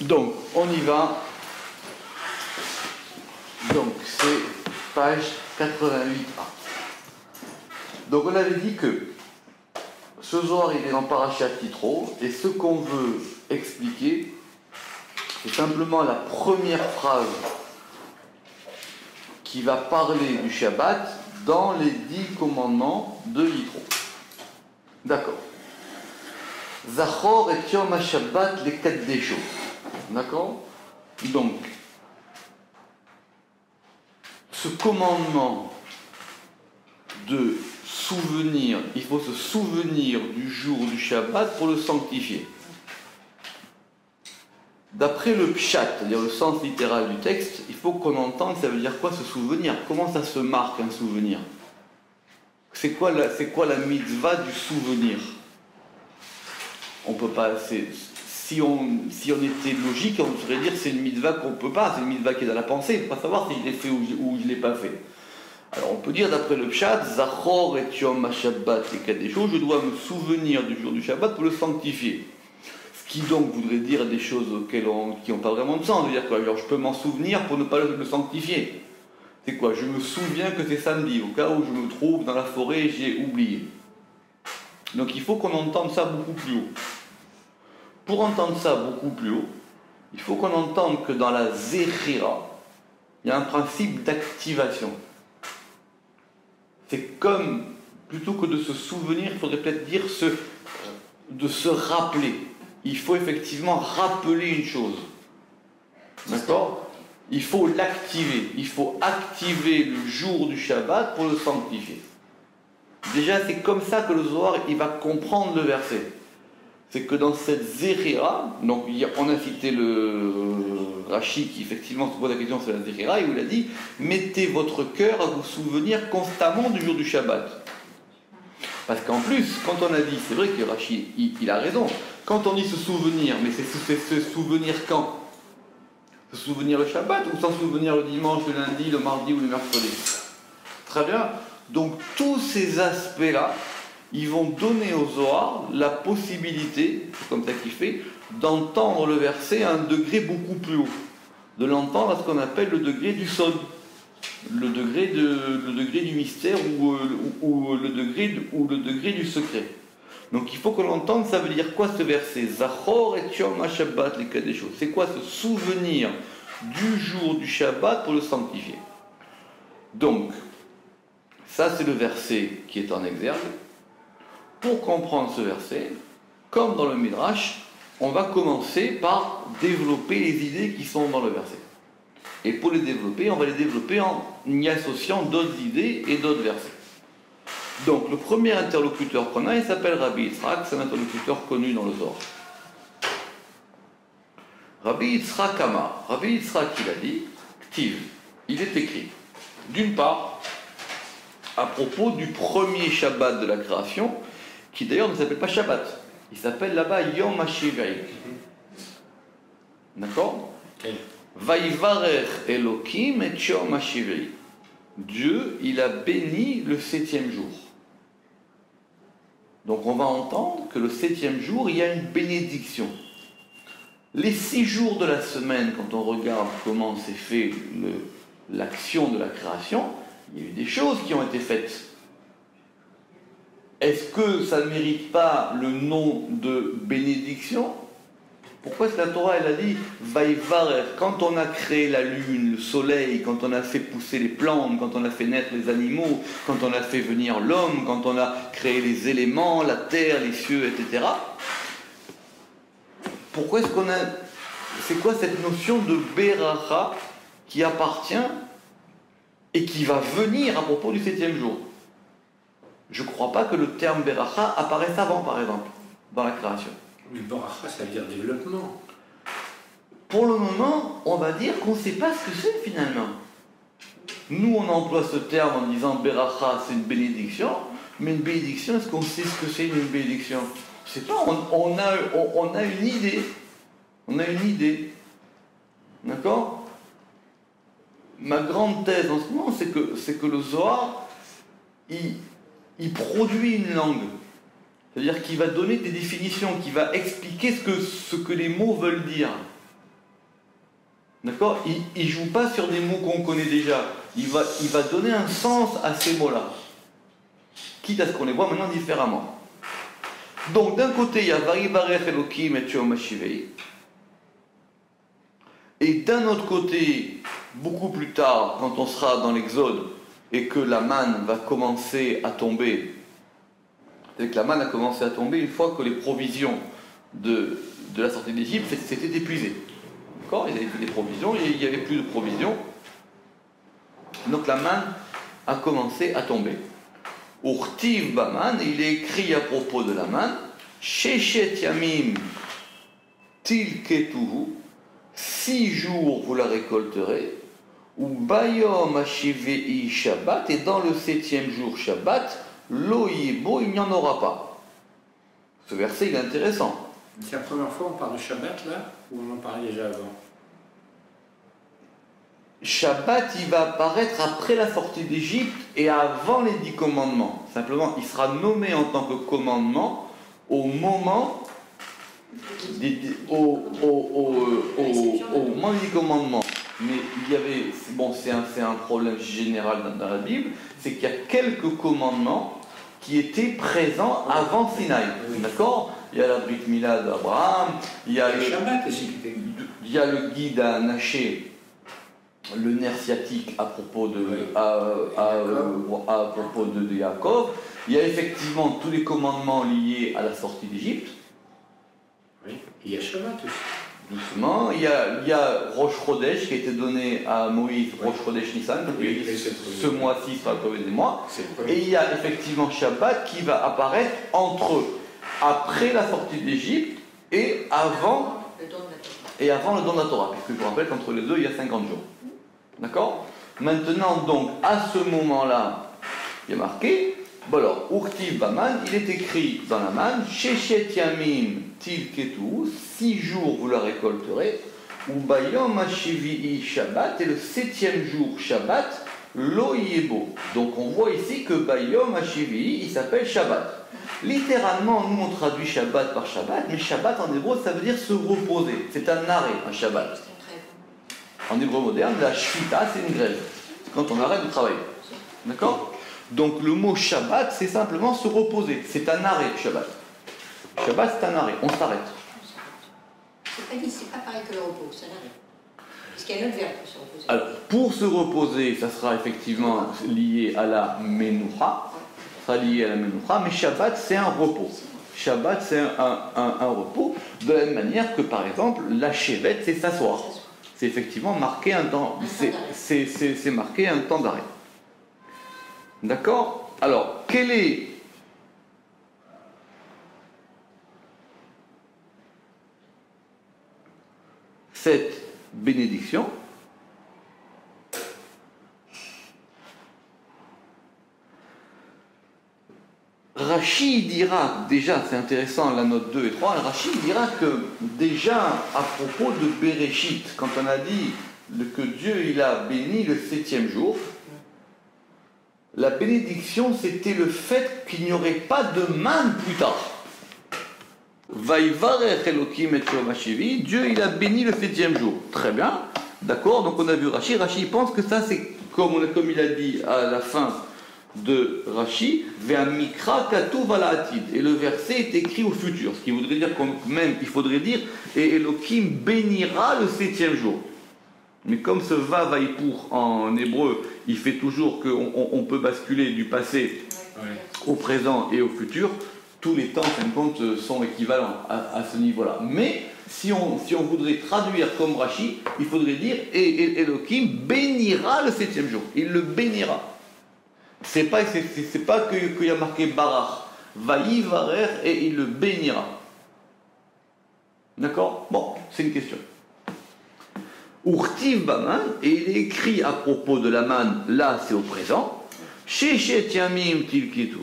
Donc, on y va. Donc, c'est page 88A. Donc, on avait dit que ce Zohar, il est en Parashat Yitro, et ce qu'on veut expliquer, c'est simplement la première phrase qui va parler du Shabbat dans les 10 commandements de Yitro. D'accord. Zachor et Yom HaShabbat les Kaddesho. D'accord. Donc, ce commandement de souvenir, il faut se souvenir du jour du Shabbat pour le sanctifier. D'après le pshat, c'est-à-dire le sens littéral du texte, il faut qu'on entende ça veut dire quoi se souvenir. Comment ça se marque un souvenir? C'est quoi la mitzvah du souvenir? On peut pas. Si on était logique, on pourrait dire c'est une mitzvah qu'on peut pas, c'est une mitzvah qui est dans la pensée, il ne faut pas savoir si je l'ai fait ou je ne l'ai pas fait. Alors on peut dire d'après le pshat, Zachor et Yom HaShabbat et Kadesho, je dois me souvenir du jour du Shabbat pour le sanctifier. Ce qui donc voudrait dire des choses qui n'ont pas vraiment de sens. C'est-à-dire quoi? Genre, je peux m'en souvenir pour ne pas le sanctifier. C'est quoi? Je me souviens que c'est samedi, au cas où je me trouve dans la forêt et j'ai oublié. Donc il faut qu'on entende ça beaucoup plus haut. Pour entendre ça beaucoup plus haut, il faut qu'on entende que dans la Zechira, il y a un principe d'activation. C'est comme, plutôt que de se souvenir, il faudrait peut-être dire de se rappeler. Il faut effectivement rappeler une chose. D'accord? Il faut l'activer. Il faut activer le jour du Shabbat pour le sanctifier. Déjà, c'est comme ça que le Zohar, il va comprendre le verset. C'est que dans cette Zechira, donc on a cité le Rashi qui effectivement se pose la question sur la Zechira, et où il a dit « Mettez votre cœur à vous souvenir constamment du jour du Shabbat ». Parce qu'en plus, quand on a dit, c'est vrai que Rashi, il a raison, quand on dit se souvenir, mais c'est se souvenir quand? Se souvenir le Shabbat ou s'en souvenir le dimanche, le lundi, le mardi ou le mercredi? Très bien. Donc tous ces aspects-là, ils vont donner au Zohar la possibilité, c'est comme ça qu'il fait, d'entendre le verset à un degré beaucoup plus haut. De l'entendre à ce qu'on appelle le degré du sod, le degré du mystère ou le degré du secret. Donc il faut qu'on l'entende, ça veut dire quoi ce verset? Zachor et Yom HaShabbat les Kadesho. C'est quoi ce souvenir du jour du Shabbat pour le sanctifier? Donc, ça c'est le verset qui est en exergue. Pour comprendre ce verset, comme dans le Midrash, on va commencer par développer les idées qui sont dans le verset. Et pour les développer, on va les développer en y associant d'autres idées et d'autres versets. Donc le premier interlocuteur qu'on a, il s'appelle Rabbi Yitzhak, c'est un interlocuteur connu dans le Zohar. Rabbi Yitzhak Amar, Rabbi Yitzhak il a dit, Ktiv, il est écrit, d'une part, à propos du premier Shabbat de la création, qui d'ailleurs ne s'appelle pas Shabbat, il s'appelle là-bas Yom HaShiv'i. D'accord? Vaïvarer Elohim et Yom HaShiv'i. Dieu, il a béni le 7e jour. Donc on va entendre que le 7e jour, il y a une bénédiction. Les 6 jours de la semaine, quand on regarde comment s'est fait l'action de la création, il y a eu des choses qui ont été faites. Est-ce que ça ne mérite pas le nom de bénédiction? Pourquoi est-ce que la Torah elle a dit Vaïvarer? Quand on a créé la lune, le soleil, quand on a fait pousser les plantes, quand on a fait naître les animaux, quand on a fait venir l'homme, quand on a créé les éléments, la terre, les cieux, etc. Pourquoi est-ce qu'on a... C'est quoi cette notion de Beracha qui appartient et qui va venir à propos du 7e jour? Je ne crois pas que le terme Beracha apparaisse avant, par exemple, dans la création. Mais Beracha, ça veut dire développement. Pour le moment, on va dire qu'on ne sait pas ce que c'est finalement. Nous, on emploie ce terme en disant Beracha, c'est une bénédiction, mais une bénédiction, est-ce qu'on sait ce que c'est une bénédiction? Je ne sais pas, on a une idée. On a une idée. D'accord? Ma grande thèse en ce moment, c'est que le Zohar, il produit une langue. C'est-à-dire qu'il va donner des définitions, qu'il va expliquer ce que les mots veulent dire. D'accord? Il ne joue pas sur des mots qu'on connaît déjà. Il va donner un sens à ces mots-là. Quitte à ce qu'on les voit maintenant différemment. Donc d'un côté, il y a Vayivarech Elokim et Yom HaShivei. Et d'un autre côté, beaucoup plus tard, quand on sera dans l'Exode et que la manne va commencer à tomber, c'est que la manne a commencé à tomber une fois que les provisions de la sortie d'Égypte s'étaient épuisées. D'accord? Ils avaient fait des provisions et il n'y avait plus de provisions. Donc la manne a commencé à tomber. Urtiv Baman, il est écrit à propos de la manne, Sheshet Yamim Tilketuhu, 6 jours vous la récolterez, ou Bayom Hashivei Shabbat, et dans le 7e jour Shabbat, Lo Yibo, il n'y en aura pas. Ce verset il est intéressant. C'est la première fois qu'on parle de Shabbat là, ou on en parlait déjà avant? Shabbat, il va apparaître après la sortie d'Égypte et avant les 10 commandements. Simplement, il sera nommé en tant que commandement au moment au moment des commandements. Mais il y avait, bon, c'est un problème général dans la Bible, c'est qu'il y a quelques commandements qui étaient présents avant Sinaï. D'accord? Il y a la Brit Mila d'Abraham, il y a le guide à Naché, le nerf sciatique à propos de Yaakov. Il y a effectivement tous les commandements liés à la sortie d'Égypte. Oui, il y a Shabbat aussi. Doucement, il y a Rosh Chodesh qui a été donné à Moïse, Rosh Chodesh Nissan, Oui, ce mois-ci sera le premier des mois. Et il y a effectivement Shabbat qui va apparaître après la sortie d'Égypte et avant le don de la Torah. Puisque je vous rappelle qu'entre les deux, il y a 50 jours. D'accord? Maintenant, donc, à ce moment-là, il y a marqué, bon alors, Urtiv Baman, il est écrit dans la manne, Sheshet Yamim Tilketu, 6 jours vous la récolterez, ou Bayom Hashivii Shabbat, et le 7e jour Shabbat, Lo Yebo. Donc on voit ici que Bayom Hashivii, il s'appelle Shabbat. Littéralement, nous on traduit Shabbat par Shabbat, mais Shabbat en hébreu, ça veut dire se reposer. C'est un arrêt, un Shabbat. En hébreu moderne, la Shvita, c'est une grève. C'est quand on arrête de travailler. D'accord? Donc le mot Shabbat, c'est simplement se reposer. C'est un arrêt, Shabbat. Shabbat, c'est un arrêt. On s'arrête. C'est pas pareil que le repos, c'est un arrêt. Parce qu'il y a un autre verbe pour se reposer. Alors, pour se reposer, ça sera effectivement lié à la Menoucha. Ça sera lié à la Menoucha, mais Shabbat, c'est un repos. Shabbat, c'est un repos. De la même manière que, par exemple, la Shevet, c'est s'asseoir. C'est effectivement marqué un temps. C'est marqué un temps d'arrêt. D'accord? Alors, quelle est cette bénédiction? Rachi dira, déjà c'est intéressant la note 2 et 3, Rachi dira que déjà à propos de Bereshit, quand on a dit que Dieu il a béni le 7e jour, la bénédiction c'était le fait qu'il n'y aurait pas de manne plus tard. Vayivarech Elokim et Yom HaShivi, Dieu il a béni le 7e jour. Très bien, d'accord, donc on a vu Rachi pense que ça c'est comme il a dit à la fin de Rashi, Ve'amikra katuv ala atid. Et le verset est écrit au futur, ce qui voudrait dire même, il faudrait dire, et Elohim bénira le 7e jour. Mais comme ce va vaïpour en hébreu, il fait toujours qu'on peut basculer du passé au présent et au futur, tous les temps, en fin de compte, sont équivalents à ce niveau-là. Mais si on voudrait traduire comme Rashi, il faudrait dire, et Elohim bénira le 7e jour. Il le bénira. C'est pas qu'il y a marqué Barach, Vayivarer et il le bénira. D'accord? Bon, c'est une question. Urtiv Baman, et il est écrit à propos de la manne, là c'est au présent, Sheshet Yamim Tilkitu,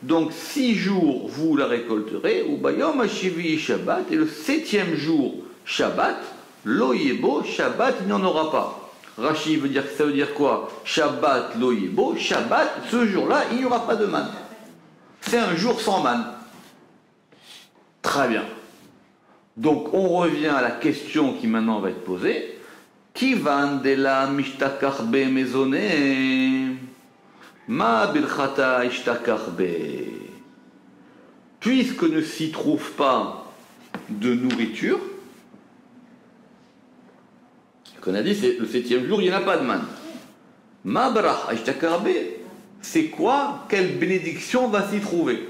donc 6 jours vous la récolterez, ou Bayom Hashivii Shabbat, et le 7e jour Shabbat, Lo Yebo, Shabbat il n'y en aura pas. Rashi veut dire, ça veut dire quoi? Shabbat lo yebo, Shabbat, ce jour-là, il n'y aura pas de manne. C'est un jour sans manne. Très bien. Donc on revient à la question qui maintenant va être posée. Kivan de la mishtakarbe mezone. Ma bilchata ishtakarbe. Puisque ne s'y trouve pas de nourriture, qu'on a dit, c'est le 7e jour, il n'y en a pas de manne. Ma bracha ishtakarbe, c'est quoi? Quelle bénédiction va s'y trouver?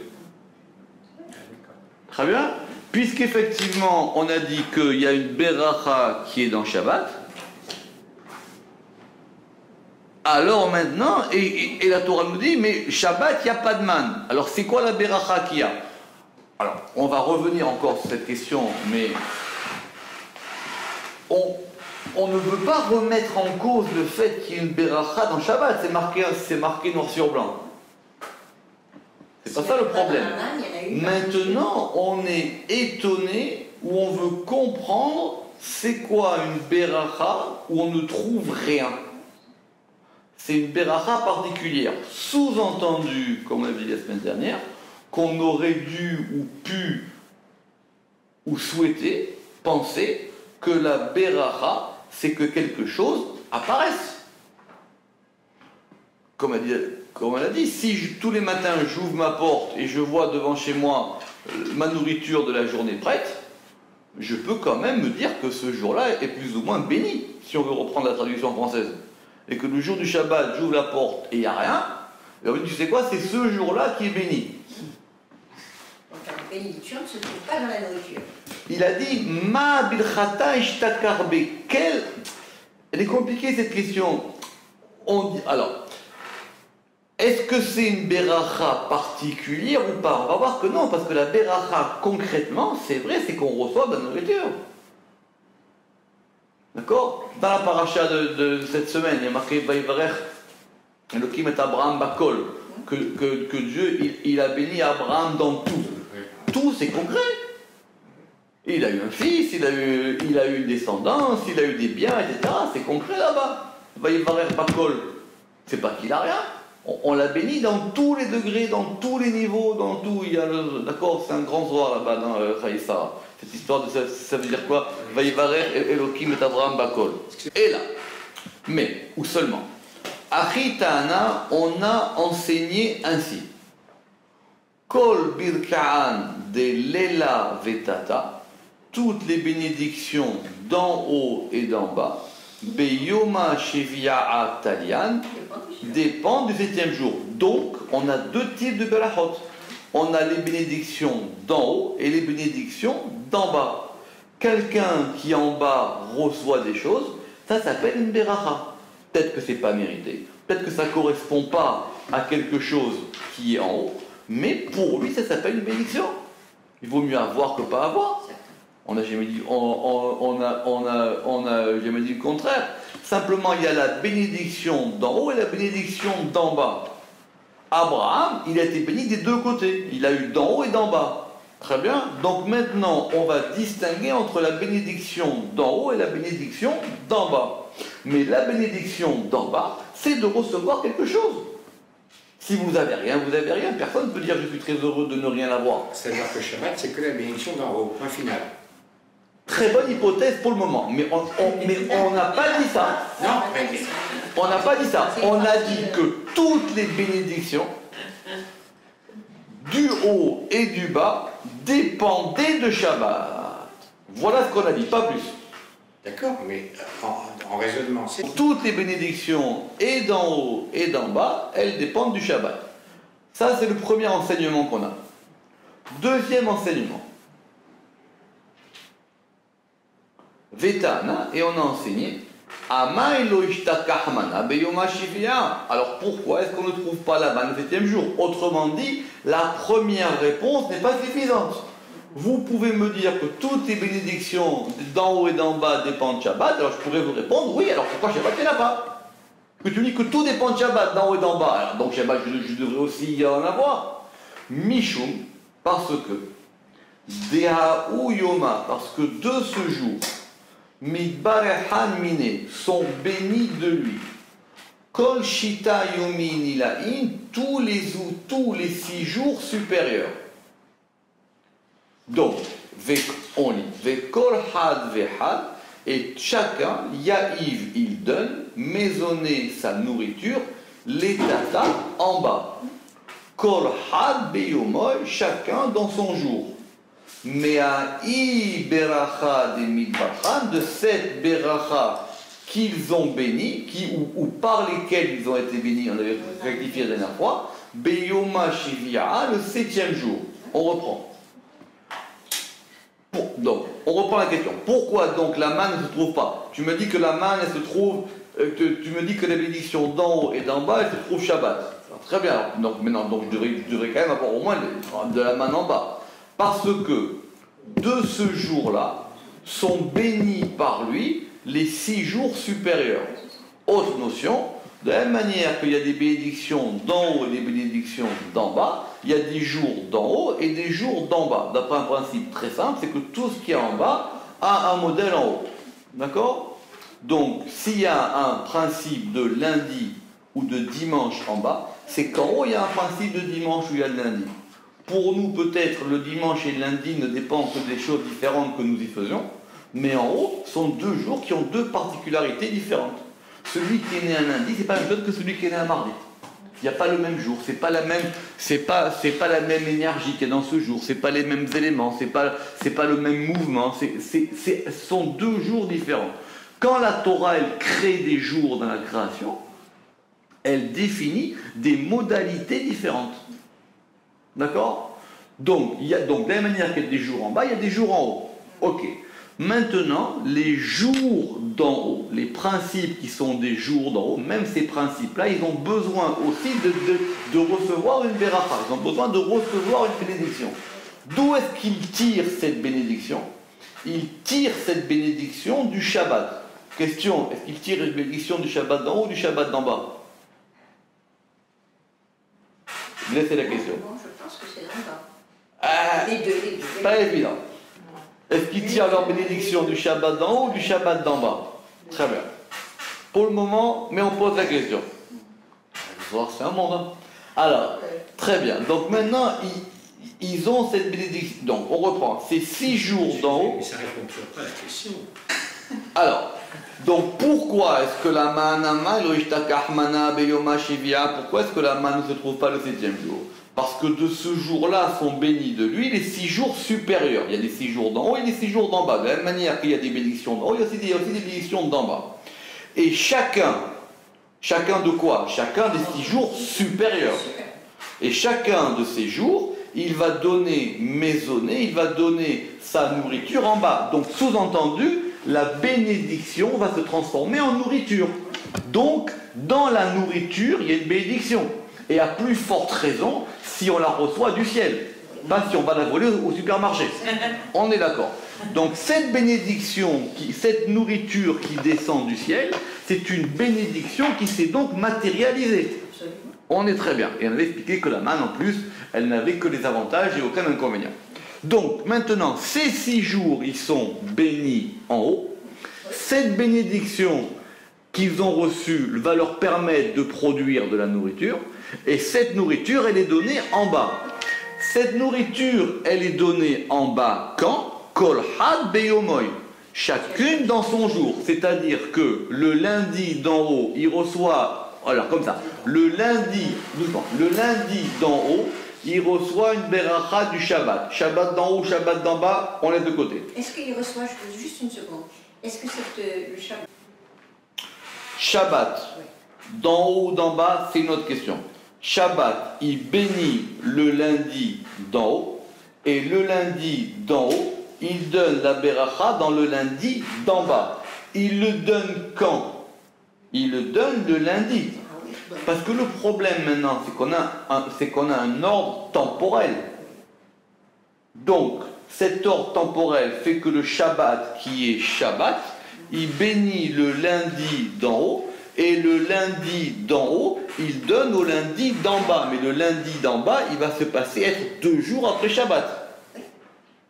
Très bien. Puisqu'effectivement, on a dit qu'il y a une beracha qui est dans Shabbat, alors maintenant, et la Torah nous dit, mais Shabbat, il n'y a pas de manne. Alors c'est quoi la beracha qu'il y a? Alors, on va revenir encore sur cette question, mais on ne veut pas remettre en cause le fait qu'il y ait une beracha dans Shabbat. C'est marqué noir sur blanc. C'est pas ça le problème. Maintenant, on est étonné ou on veut comprendre c'est quoi une beracha où on ne trouve rien. C'est une beracha particulière. Sous-entendu, comme on l'a dit la semaine dernière, qu'on aurait dû ou pu ou souhaité penser que la beracha, c'est que quelque chose apparaisse. Comme on l'a dit, si tous les matins j'ouvre ma porte et je vois devant chez moi ma nourriture de la journée prête, je peux quand même me dire que ce jour-là est plus ou moins béni, si on veut reprendre la traduction française. Et que le jour du Shabbat, j'ouvre la porte et il n'y a rien, et on me dit, tu sais quoi, c'est ce jour-là qui est béni. Donc la bénédiction ne se trouve pas dans la nourriture. Il a dit, ma bilchata ishtakarbe. Elle est compliquée cette question. On dit, alors, est-ce que c'est une beracha particulière ou pas? On va voir que non, parce que la beracha, concrètement, c'est vrai, c'est qu'on reçoit de la nourriture. D'accord? Dans la paracha de cette semaine, il y a marqué Vaïvarech, Elohim et Abraham Bakol, que Dieu, il a béni Abraham dans tout. Tout, c'est concret. Il a eu un fils, il a eu une descendance, il a eu des biens, etc. C'est concret là-bas. Vaïvarech Bakol, c'est pas qu'il a rien. On l'a béni dans tous les degrés, dans tous les niveaux, dans tout. Il y a d'accord, c'est un grand zohar là-bas dans Chaïsara. Cette histoire, ça veut dire quoi? Vaïvarech Elohim et Abraham Bakol. Et là, mais, ou seulement, Achitana, on a enseigné ainsi. Kol birkaan de lela vetata, toutes les bénédictions d'en haut et d'en bas, beyoma shevia'a talian, dépendent du 7e jour. Donc, on a deux types de berachot. On a les bénédictions d'en haut et les bénédictions d'en bas. Quelqu'un qui en bas reçoit des choses, ça s'appelle une beracha. Peut-être que c'est pas mérité, peut-être que ça ne correspond pas à quelque chose qui est en haut, mais pour lui, ça s'appelle une bénédiction. Il vaut mieux avoir que pas avoir. On n'a jamais dit, on a jamais dit le contraire. Simplement, il y a la bénédiction d'en haut et la bénédiction d'en bas. Abraham, il a été béni des deux côtés. Il a eu d'en haut et d'en bas. Très bien. Donc maintenant, on va distinguer entre la bénédiction d'en haut et la bénédiction d'en bas. Mais la bénédiction d'en bas, c'est de recevoir quelque chose. Si vous n'avez rien, vous n'avez rien. Personne ne peut dire je suis très heureux de ne rien avoir. C'est-à-dire que Shabbat, c'est que la bénédiction d'en haut, point final. Très bonne hypothèse pour le moment. Mais on n'a pas dit ça. Non, mais... On n'a pas dit ça. On a dit que toutes les bénédictions, du haut et du bas, dépendaient de Shabbat. Voilà ce qu'on a dit, pas plus. D'accord, mais en raisonnement, c'est... Toutes les bénédictions, et d'en haut et d'en bas, elles dépendent du Shabbat. Ça, c'est le premier enseignement qu'on a. Deuxième enseignement. Vetana, et on a enseigné alors pourquoi est-ce qu'on ne trouve pas la manne le 7e jour? Autrement dit, la première réponse n'est pas suffisante. Vous pouvez me dire que toutes les bénédictions d'en haut et d'en bas dépendent de Shabbat, alors je pourrais vous répondre oui, alors pourquoi Shabbat il n'y en a pas? Que tu dis que tout dépend de Shabbat, d'en haut et d'en bas, alors donc Shabbat je devrais aussi en avoir. Mishum, parce que Dehaou Yoma, parce que de ce jour, Midbarehan Mine sont bénis de lui. Kol Shita Yomi Nilain, tous les 6 jours supérieurs. Donc, on lit Vekol Had Vehad, Et chacun, Yahiv, il donne, maisonner sa nourriture, les tata en bas. Kol had beyomoy, chacun dans son jour. Mais à I beracha des mitbachan, de cette beracha qu'ils ont béni, ou par lesquels ils ont été bénis, on avait rectifié la dernière fois, beyoma shivia, le 7e jour. On reprend. Donc, on reprend la question. Pourquoi donc la manne ne se trouve pas? Tu me dis que la manne, elle se trouve, tu me dis que la bénédiction d'en haut et d'en bas, elle se trouve Shabbat. Alors, très bien. Donc maintenant, donc, je devrais quand même avoir au moins de la manne en bas. Parce que de ce jour-là, sont bénis par lui les 6 jours supérieurs. Autre notion, de la même manière qu'il y a des bénédictions d'en haut et des bénédictions d'en bas, il y a des jours d'en haut et des jours d'en bas. D'après un principe très simple, c'est que tout ce qui est en bas a un modèle en haut. D'accord? Donc, s'il y a un principe de lundi ou de dimanche en bas, c'est qu'en haut, il y a un principe de dimanche où il y a le lundi. Pour nous, peut-être, le dimanche et le lundi ne dépendent que des choses différentes que nous y faisons, mais en haut, sont 2 jours qui ont 2 particularités différentes. Celui qui est né un lundi, c'est pas la même chose que celui qui est né un mardi. Il n'y a pas le même jour, c'est pas la même énergie qu'il y a dans ce jour, c'est pas les mêmes éléments, c'est pas le même mouvement, ce sont 2 jours différents. Quand la Torah, elle crée des jours dans la création, elle définit des modalités différentes. D'accord? Donc, il y a donc de la même manière qu'il y a des jours en bas, il y a des jours en haut. Ok. Maintenant, les jours d'en haut, les principes qui sont des jours d'en haut, même ces principes-là, ils ont besoin aussi de recevoir une beracha, ils ont besoin de recevoir une bénédiction. D'où est-ce qu'ils tirent cette bénédiction? Ils tirent cette bénédiction du Shabbat. Question, est-ce qu'ils tirent une bénédiction du Shabbat d'en haut ou du Shabbat d'en bas? Laissez la question. Bon, je pense que c'est d'en bas. Les deux. Pas évident. Est-ce qu'ils tirent leur bénédiction du Shabbat d'en haut ou du Shabbat d'en bas? Très bien. Pour le moment, mais on pose la question. C'est un monde. Hein. Alors, très bien. Donc maintenant, ils ont cette bénédiction. Donc, on reprend. C'est 6 jours d'en haut. Mais ça répond toujours pas à la question. Alors, donc pourquoi est-ce que la manama, pourquoi est-ce que la manne ne se trouve pas le 7e jour? Parce que de ce jour-là sont bénis de lui les 6 jours supérieurs. Il y a des 6 jours d'en haut et des 6 jours d'en bas. De la même manière qu'il y a des bénédictions d'en haut, il y a aussi des bénédictions d'en bas. Et chacun de quoi? Chacun des 6 jours supérieurs. Et chacun de ces jours, il va donner maisonner, il va donner sa nourriture en bas. Donc sous-entendu, la bénédiction va se transformer en nourriture. Donc, dans la nourriture, il y a une bénédiction. Et à plus forte raison, si on la reçoit du ciel. Pas si on va la voler au supermarché. On est d'accord. Donc cette bénédiction, cette nourriture qui descend du ciel, c'est une bénédiction qui s'est donc matérialisée. On est très bien. Et on avait expliqué que la manne, en plus, elle n'avait que des avantages et aucun inconvénient. Donc maintenant, ces 6 jours, ils sont bénis en haut. Cette bénédiction qu'ils ont reçue va leur permettre de produire de la nourriture. Et cette nourriture, elle est donnée en bas. Cette nourriture, elle est donnée en bas quand? Kol had beyomoy. Chacune dans son jour. C'est-à-dire que le lundi d'en haut, il reçoit, alors comme ça, le lundi d'en haut, il reçoit une beracha du Shabbat. Shabbat d'en haut, Shabbat d'en bas, on laisse de côté. Est-ce qu'il reçoit, juste une seconde, est-ce que c'est le Shabbat? Shabbat, d'en haut ou d'en bas, c'est une autre question. Shabbat, il bénit le lundi d'en haut, et le lundi d'en haut, il donne la beracha dans le lundi d'en bas. Il le donne quand? Il le donne le lundi. Parce que le problème maintenant, c'est qu'on a un ordre temporel. Donc, cet ordre temporel fait que le Shabbat, qui est Shabbat, il bénit le lundi d'en haut, et le lundi d'en haut, il donne au lundi d'en bas. Mais le lundi d'en bas, il va se passer être 2 jours après Shabbat.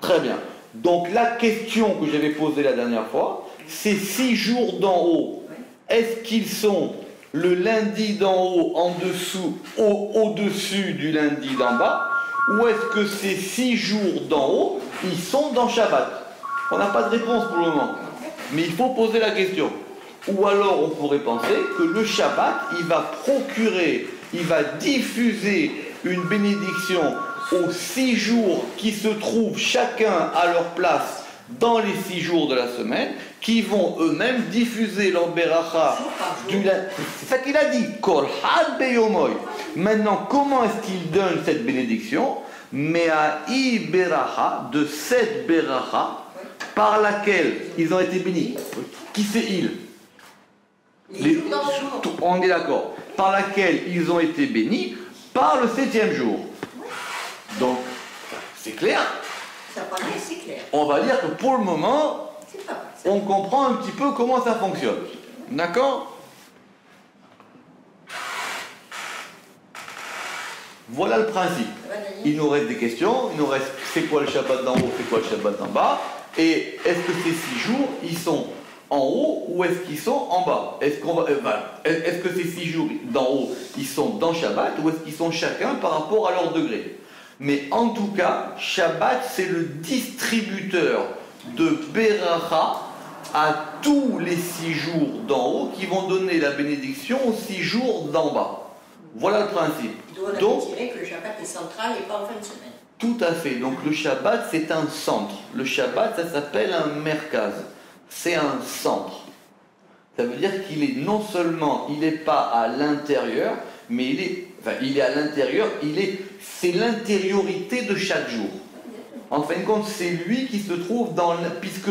Très bien. Donc la question que j'avais posée la dernière fois, ces 6 jours d'en haut, est-ce qu'ils sont le lundi d'en haut en dessous, au-dessus du lundi d'en bas, ou est-ce que ces 6 jours d'en haut, ils sont dans Shabbat? On n'a pas de réponse pour le moment. Mais il faut poser la question. Ou alors on pourrait penser que le Shabbat, il va procurer, il va diffuser une bénédiction aux 6 jours qui se trouvent chacun à leur place dans les 6 jours de la semaine, qui vont eux-mêmes diffuser leur beracha. C'est ça qu'il a dit. Kol had beyomoy. Maintenant, comment est-ce qu'il donne cette bénédiction? Me'a'i beracha, de cette beracha, par laquelle ils ont été bénis. Qui c'est ils? On est d'accord. Par laquelle ils ont été bénis par le 7e jour. Donc, c'est clair. Ça paraît, c'est clair. On va dire que pour le moment, on comprend un petit peu comment ça fonctionne. D'accord? Voilà le principe. Il nous reste des questions. Il nous reste c'est quoi le Shabbat d'en haut, c'est quoi le Shabbat d'en bas. Et est-ce que ces 6 jours, ils sont en haut ou est-ce qu'ils sont en bas? Est-ce que ces 6 jours d'en haut, ils sont dans Shabbat ou est-ce qu'ils sont chacun par rapport à leur degré? Mais en tout cas, Shabbat, c'est le distributeur de Beracha à tous les 6 jours d'en haut qui vont donner la bénédiction aux 6 jours d'en bas. Voilà le principe. Donc, on dirait que le Shabbat est central et pas en fin de semaine. Tout à fait. Donc le Shabbat, c'est un centre. Le Shabbat, ça s'appelle un merkaz. C'est un centre. Ça veut dire qu'il est non seulement, il n'est pas à l'intérieur, mais il est à l'intérieur, c'est l'intériorité de chaque jour. En fin de compte, c'est lui qui se trouve puisque,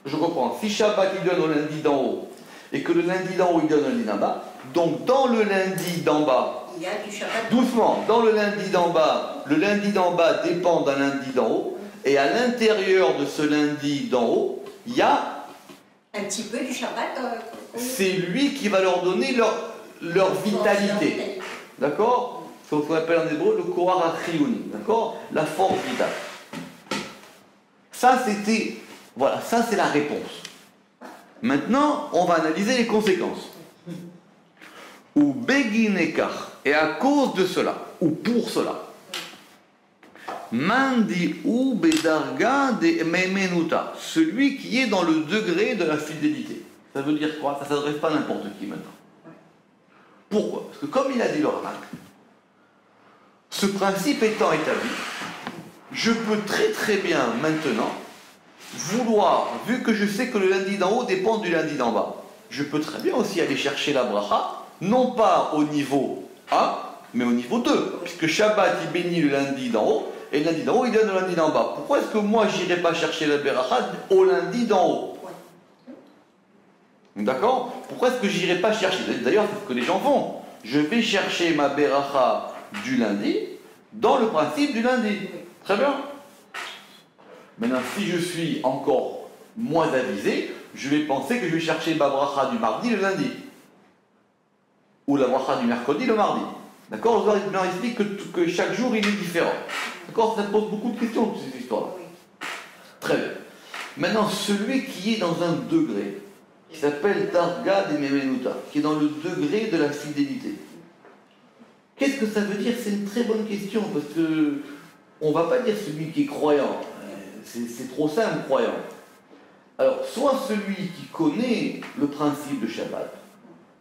je reprends, si Shabbat il donne au lundi d'en haut, et que le lundi d'en haut il donne au lundi d'en bas, donc dans le lundi d'en bas, il y a du Shabbat. Doucement, dans le lundi d'en bas, le lundi d'en bas dépend d'un lundi d'en haut, et à l'intérieur de ce lundi d'en haut, il y a un petit peu du Shabbat. C'est lui qui va leur donner leur vitalité. D'accord? C'est ce qu'on appelle en hébreu le Kohar HaChiyuni. D'accord? La force vitale. Ça, ça c'est la réponse. Maintenant, on va analyser les conséquences. Ou beginekar, et à cause de cela, ou pour cela, mandi ou bedarga de memenuta, celui qui est dans le degré de la fidélité. Ça veut dire quoi? Ça ne s'adresse pas à n'importe qui maintenant. Pourquoi? Parce que comme il a dit le Ramak, ce principe étant établi, je peux très très bien maintenant vouloir, vu que je sais que le lundi d'en haut dépend du lundi d'en bas, je peux très bien aussi aller chercher la bracha, non pas au niveau 1, mais au niveau 2. Puisque Shabbat, il bénit le lundi d'en haut, et le lundi d'en haut, il donne le lundi d'en bas. Pourquoi est-ce que moi, je n'irai pas chercher la beracha au lundi d'en haut? D'accord? Pourquoi est-ce que je n'irai pas chercher? D'ailleurs, c'est ce que les gens font. Je vais chercher ma beracha du lundi dans le principe du lundi. Très bien. Maintenant, si je suis encore moins avisé, je vais penser que je vais chercher ma bracha du mardi le lundi. Ou la bracha du mercredi le mardi. D'accord? Vous avez bien expliqué que chaque jour il est différent. D'accord? Ça pose beaucoup de questions, toutes ces histoires. Très bien. Maintenant, celui qui est dans un degré, qui s'appelle Darga de Memenuta, qui est dans le degré de la fidélité. Qu'est-ce que ça veut dire? C'est une très bonne question, parce que on ne va pas dire celui qui est croyant. C'est trop simple, croyant. Alors, soit celui qui connaît le principe de Shabbat,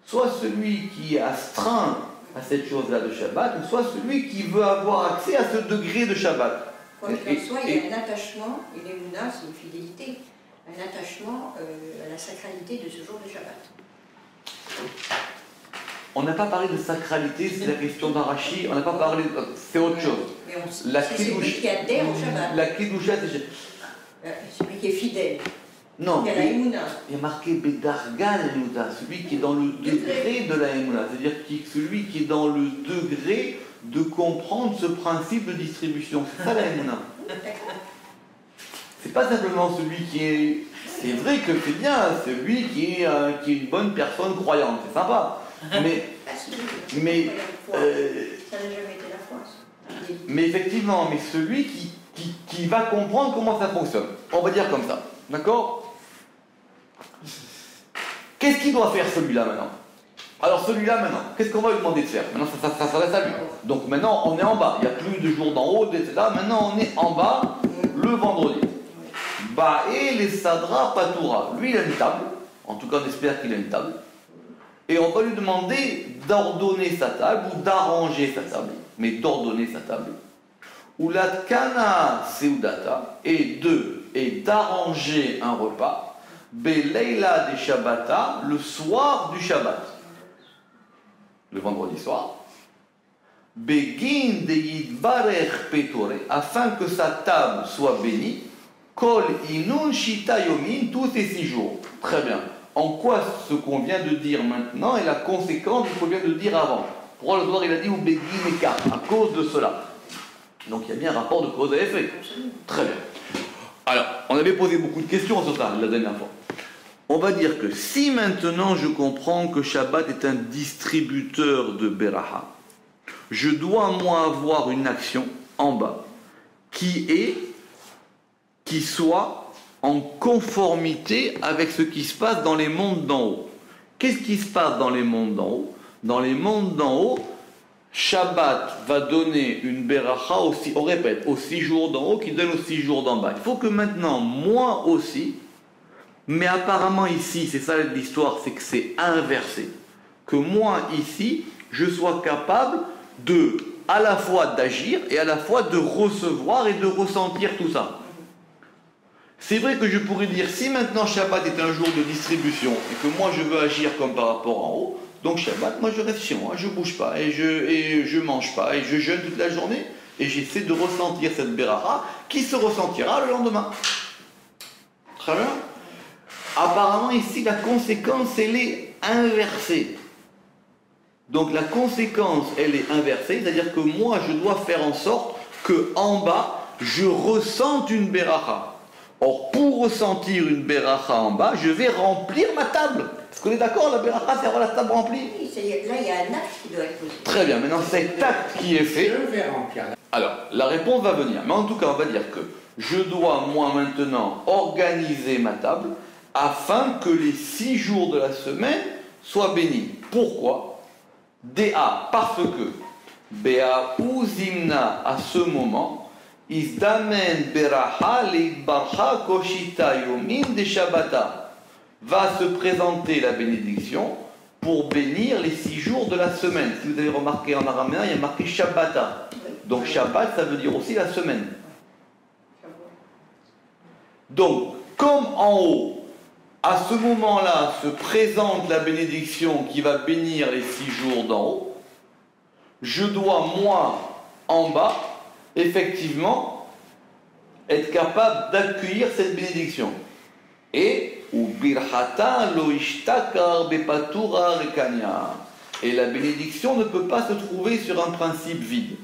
soit celui qui est astreint à cette chose-là de Shabbat, ou soit celui qui veut avoir accès à ce degré de Shabbat. Quoi qu'il en soit, il y a un attachement, et l'émouna, c'est une fidélité, un attachement à la sacralité de ce jour de Shabbat. On n'a pas parlé de sacralité, c'est la question d'Arachi, on n'a pas parlé, c'est autre chose. Mais c'est celui qui adhère au Shabbat. La Kedusha, c'est celui qui est fidèle. Non, il y a la Emouna. Il y a marqué Bedarga l'Emuda, celui qui est dans le degré de la Emouna, c'est-à-dire celui qui est dans le degré de comprendre ce principe de distribution. C'est ça la Emouna. C'est pas simplement celui qui est. C'est vrai que c'est bien, celui qui est une bonne personne croyante, c'est sympa. Mais. Ça n'a jamais été la foi. Mais effectivement, mais celui qui va comprendre comment ça fonctionne. On va dire comme ça. D'accord? Qu'est-ce qu'il doit faire celui-là maintenant? Alors celui-là maintenant, qu'est-ce qu'on va lui demander de faire? Maintenant ça s'adresse à lui. Donc maintenant on est en bas, il n'y a plus de jour d'en haut, etc. Maintenant on est en bas le vendredi. Ba'e les Sadra Patura. Lui, il a une table. En tout cas, on espère qu'il a une table. Et on va lui demander d'ordonner sa table ou d'arranger sa table. Mais d'ordonner sa table. Ou la Tkana Seudata. Et d'arranger un repas. Beleila de Shabbata. Le soir du Shabbat. Le vendredi soir. Begin de Yidbarech Petore, afin que sa table soit bénie, Kol Inun Shita Yomin, tous ces 6 jours. Très bien. En quoi ce qu'on vient de dire maintenant est la conséquence de ce qu'on vient de dire avant? Pourquoi le soir il a dit ou Begin Eka? À cause de cela. Donc il y a bien un rapport de cause à effet. Très bien. Alors, on avait posé beaucoup de questions sur ça la dernière fois. On va dire que si maintenant je comprends que Shabbat est un distributeur de Beraha, je dois moi avoir une action en bas qui soit en conformité avec ce qui se passe dans les mondes d'en haut. Qu'est-ce qui se passe dans les mondes d'en haut? Dans les mondes d'en haut, Shabbat va donner une beracha aussi, on répète, aux 6 jours d'en haut qui donne aux 6 jours d'en bas. Il faut que maintenant, moi aussi, mais apparemment ici, c'est ça l'histoire, c'est que c'est inversé. Que moi ici, je sois capable à la fois d'agir et à la fois de recevoir et de ressentir tout ça. C'est vrai que je pourrais dire, si maintenant Shabbat est un jour de distribution et que moi je veux agir comme par rapport en haut, donc Shabbat, moi je reste chez moi, je bouge pas et je mange pas et je jeûne toute la journée et j'essaie de ressentir cette beracha qui se ressentira le lendemain. Très bien. Apparemment ici la conséquence elle est inversée. Donc la conséquence, elle est inversée, c'est-à-dire que moi, je dois faire en sorte que en bas, je ressente une beracha. Or, pour ressentir une beracha en bas, je vais remplir ma table. Est-ce qu'on est d'accord? La beracha, c'est avoir la table remplie. Oui, là, il y a un acte qui doit être posé. Très bien, maintenant cet acte qui est fait. Je vais remplir. Alors, la réponse va venir. Mais en tout cas, on va dire que je dois, moi, maintenant, organiser ma table afin que les 6 jours de la semaine soient bénis. Pourquoi? DA, parce que Bea ou Zimna, à ce moment, Isdamen Beraha Leitbarcha Koshita Yomin de Shabbata, va se présenter la bénédiction pour bénir les 6 jours de la semaine. Si vous avez remarqué en araméen, il y a marqué Shabbata. Donc Shabbat, ça veut dire aussi la semaine. Donc, comme en haut, à ce moment-là se présente la bénédiction qui va bénir les 6 jours d'en haut, je dois, moi, en bas, effectivement, être capable d'accueillir cette bénédiction. Et, ou birhata lo ishtakar bepatura rekanya. Et la bénédiction ne peut pas se trouver sur un principe vide.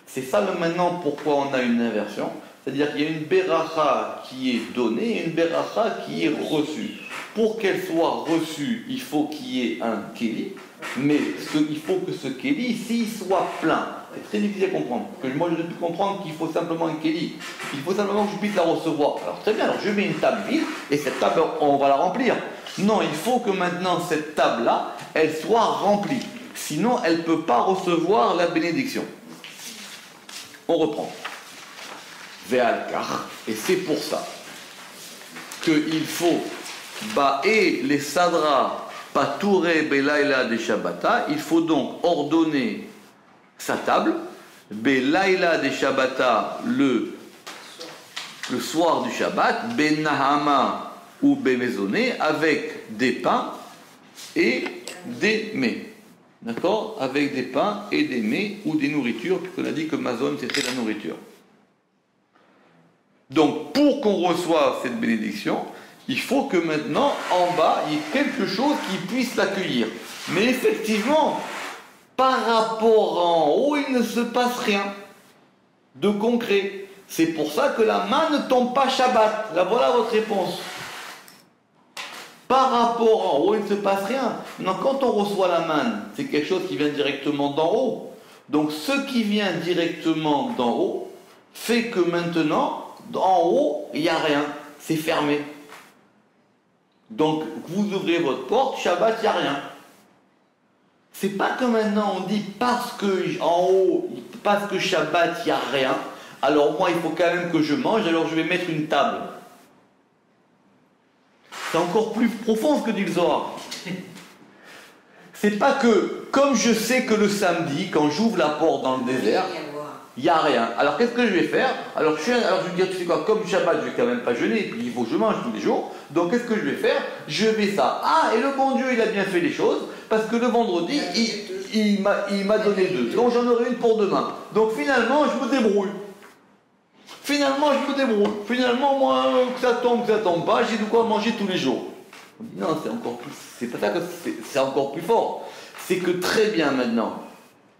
C'est ça maintenant pourquoi on a une inversion. C'est-à-dire qu'il y a une beracha qui est donnée et une beracha qui est reçue. Pour qu'elle soit reçue, il faut qu'il y ait un kéli, mais il faut que ce kéli ici soit plein. C'est très difficile à comprendre. Parce que moi, je peux comprendre qu'il faut simplement un kéli. Il faut simplement que je puisse la recevoir. Alors très bien, alors je mets une table vide et cette table, on va la remplir. Non, il faut que maintenant cette table-là, elle soit remplie. Sinon, elle ne peut pas recevoir la bénédiction. On reprend. Et c'est pour ça qu'il faut Ba'e les Sadra Pature Belaila de Shabbata, il faut donc ordonner sa table, Belaila de Shabbata le soir du Shabbat, Ben Nahama ou Bemezoné, avec des pains et des mets. D'accord? Avec des pains et des mets ou des nourritures, puisqu'on a dit que Mazon c'était la nourriture. Donc, pour qu'on reçoive cette bénédiction, il faut que maintenant, en bas, il y ait quelque chose qui puisse l'accueillir. Mais effectivement, par rapport en haut, il ne se passe rien de concret. C'est pour ça que la main ne tombe pas Shabbat. Là, voilà votre réponse. Par rapport en haut, il ne se passe rien. Maintenant, quand on reçoit la manne, c'est quelque chose qui vient directement d'en haut. Donc, ce qui vient directement d'en haut fait que maintenant, en haut, il n'y a rien. C'est fermé. Donc, vous ouvrez votre porte, Shabbat, il n'y a rien. C'est pas que maintenant on dit parce que en haut, parce que Shabbat, il n'y a rien, alors moi, il faut quand même que je mange, alors je vais mettre une table. C'est encore plus profond ce que dit le Zohar. C'est pas que, comme je sais que le samedi, quand j'ouvre la porte dans le désert, il n'y a rien. Alors qu'est-ce que je vais faire? Alors je vais dire, tu sais quoi, comme Shabbat, je vais quand même pas jeûner, puis il faut que je mange tous les jours. Donc qu'est-ce que je vais faire? Je vais ça. Ah, et le bon Dieu, il a bien fait les choses, parce que le vendredi, il m'a donné 2. Donc j'en aurai une pour demain. Donc finalement, je me débrouille. Finalement, moi, que ça tombe pas, j'ai de quoi manger tous les jours. Non, c'est encore plus. C'est pas ça que c'est encore plus fort. C'est que très bien maintenant,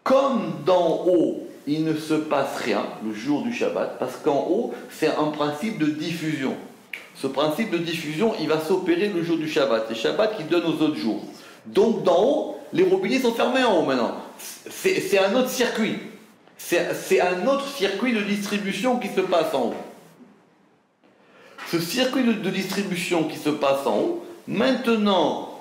comme d'en haut, il ne se passe rien le jour du Shabbat, parce qu'en haut, c'est un principe de diffusion. Ce principe de diffusion, il va s'opérer le jour du Shabbat. C'est Shabbat qui donne aux autres jours. Donc d'en haut, les robinets sont fermés en haut maintenant. C'est un autre circuit. C'est un autre circuit de distribution qui se passe en haut. Ce circuit de distribution qui se passe en haut, maintenant,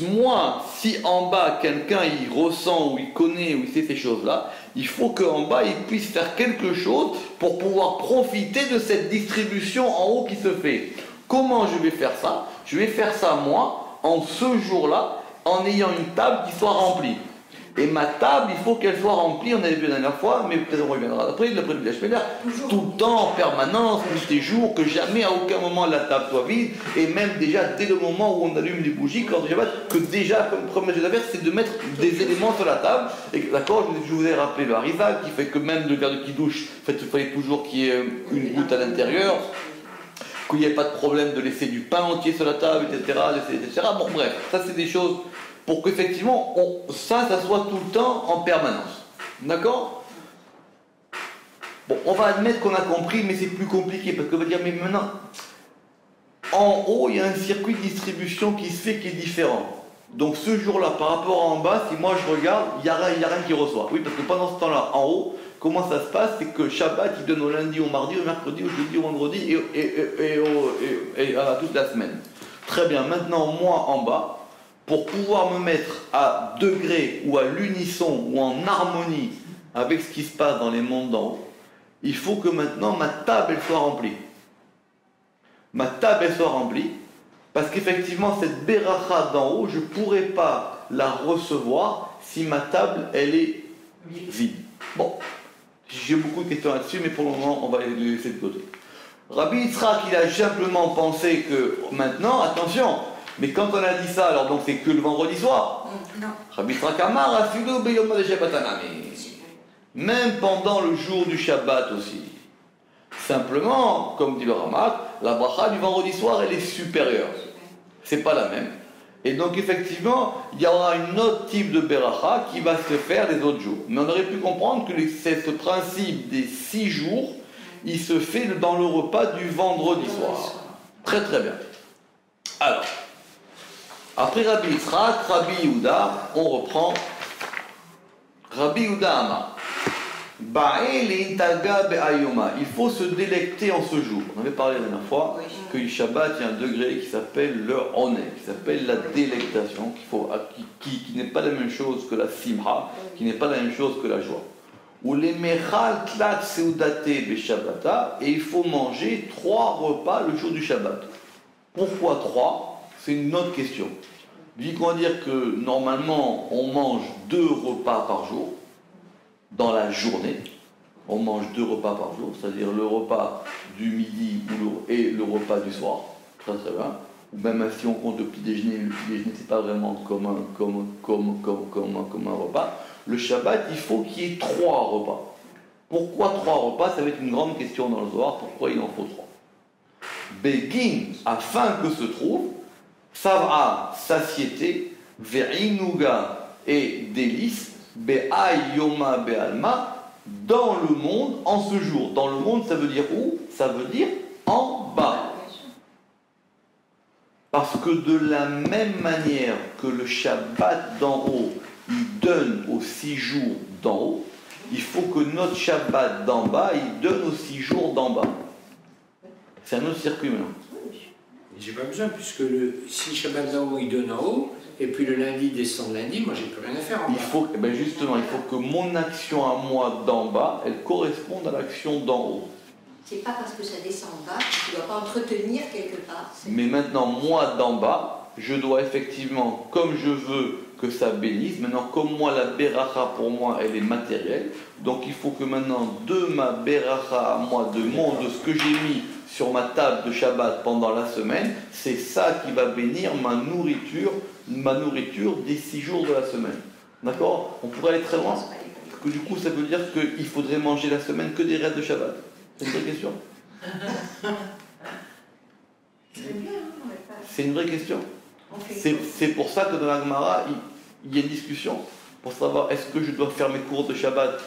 moi, si en bas, quelqu'un il ressent ou il connaît ou il sait ces choses-là, il faut qu'en bas, il puisse faire quelque chose pour pouvoir profiter de cette distribution en haut qui se fait. Comment je vais faire ça? Je vais faire ça, moi, en ce jour-là, en ayant une table qui soit remplie. Et ma table, il faut qu'elle soit remplie, on avait vu la dernière fois, mais peut-être on reviendra après, l'après le Village Pédard, tout le temps, en permanence, tous les jours, que jamais à aucun moment la table soit vide, et même déjà dès le moment où on allume les bougies, quand que déjà, comme première chose à faire, c'est de mettre des éléments sur la table, et d'accord, je vous ai rappelé le harizal, qui fait que même le verre de kidouche, il fallait toujours qu'il y ait une goutte à l'intérieur, qu'il n'y ait pas de problème de laisser du pain entier sur la table, etc. Bon, bref, ça c'est des choses pour qu'effectivement, ça soit tout le temps en permanence. D'accord? Bon, on va admettre qu'on a compris, mais c'est plus compliqué, parce qu'on va dire, mais maintenant, en haut, il y a un circuit de distribution qui se fait, qui est différent. Donc ce jour-là, par rapport à en bas, si moi je regarde, il n'y a rien qui reçoit. Oui, parce que pendant ce temps-là, en haut, comment ça se passe? C'est que Shabbat, il donne au lundi, au mardi, au mercredi, au jeudi, au vendredi, et à toute la semaine. Très bien, maintenant, moi, en bas, pour pouvoir me mettre à degré ou à l'unisson ou en harmonie avec ce qui se passe dans les mondes d'en haut, il faut que maintenant ma table elle soit remplie. Ma table elle soit remplie, parce qu'effectivement cette beracha d'en haut, je ne pourrais pas la recevoir si ma table elle est vide. Bon, j'ai beaucoup de questions là-dessus, mais pour le moment on va les laisser de côté. Rabbi Yitzhak, il a simplement pensé que maintenant, attention, mais quand on a dit ça, alors donc c'est que le vendredi soir. Non. Rabbi Yitzhak Amar afilu beyom ha-Shabbat hanami. Même pendant le jour du Shabbat aussi. Simplement, comme dit le Ramak, la bracha du vendredi soir, elle est supérieure. C'est pas la même. Et donc effectivement, il y aura un autre type de beracha qui va se faire les autres jours. Mais on aurait pu comprendre que ce principe des 6 jours, il se fait dans le repas du vendredi soir. Très très bien. Alors, après Rabbi Yitzhak, Rabbi Yehuda, on reprend. Rabbi Yehuda Amar. Il faut se délecter en ce jour. On avait parlé la dernière fois que le Shabbat, il y a un degré qui s'appelle le oné, qui s'appelle la délectation, qui n'est pas la même chose que la simha, qui n'est pas la même chose que la joie. Ou les mechal tlat seudate beshabbata, et il faut manger 3 repas le jour du Shabbat. Pourquoi 3? C'est une autre question. Vu qu'on va dire que normalement on mange 2 repas par jour, dans la journée, on mange 2 repas par jour, c'est-à-dire le repas du midi et le repas du soir, très très bien. Ou même si on compte le petit déjeuner c'est pas vraiment comme un repas. Le Shabbat, il faut qu'il y ait 3 repas. Pourquoi 3 repas? Ça va être une grande question dans le Zohar, pourquoi il en faut 3? Begin, afin que se trouve Sav'a, satiété, Ve'inuga et délice, Be'ay Yoma Be'alma, dans le monde, en ce jour. Dans le monde, ça veut dire où? Ça veut dire en bas. Parce que de la même manière que le Shabbat d'en haut, il donne aux 6 jours d'en haut, il faut que notre Shabbat d'en bas, il donne aux 6 jours d'en bas. C'est un autre circuit maintenant. J'ai pas besoin, puisque si Shabbat d'en haut, il donne en haut, et puis le lundi descend lundi, moi j'ai plus rien à faire en bas. Justement, il faut que mon action à moi d'en bas, elle corresponde à l'action d'en haut. C'est pas parce que ça descend en bas que tu ne dois pas entretenir quelque part. Mais maintenant, moi d'en bas, je dois effectivement, comme je veux que ça bénisse, maintenant comme moi la beracha pour moi elle est matérielle, donc il faut que maintenant de ma beracha à moi, de ce que j'ai mis sur ma table de Shabbat pendant la semaine, c'est ça qui va bénir ma nourriture des 6 jours de la semaine. D'accord? On pourrait aller très loin. Parce que du coup ça veut dire qu'il faudrait manger la semaine que des restes de Shabbat. C'est une vraie question? C'est une vraie question. C'est pour ça que dans la Gemara, il y a une discussion pour savoir est-ce que je dois faire mes cours de Shabbat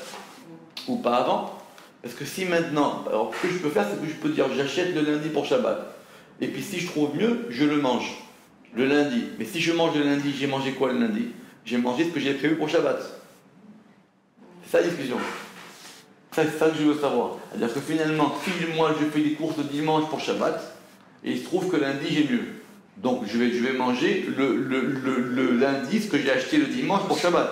ou pas avant. Parce que si maintenant, alors ce que je peux faire, c'est que je peux dire j'achète le lundi pour Shabbat. Et puis si je trouve mieux, je le mange le lundi. Mais si je mange le lundi, j'ai mangé quoi le lundi? J'ai mangé ce que j'ai prévu pour Shabbat. C'est ça la discussion. C'est ça que je veux savoir. C'est-à-dire que finalement, si moi je fais des courses le dimanche pour Shabbat, et il se trouve que lundi j'ai mieux. Donc je vais manger le lundi ce que j'ai acheté le dimanche pour Shabbat.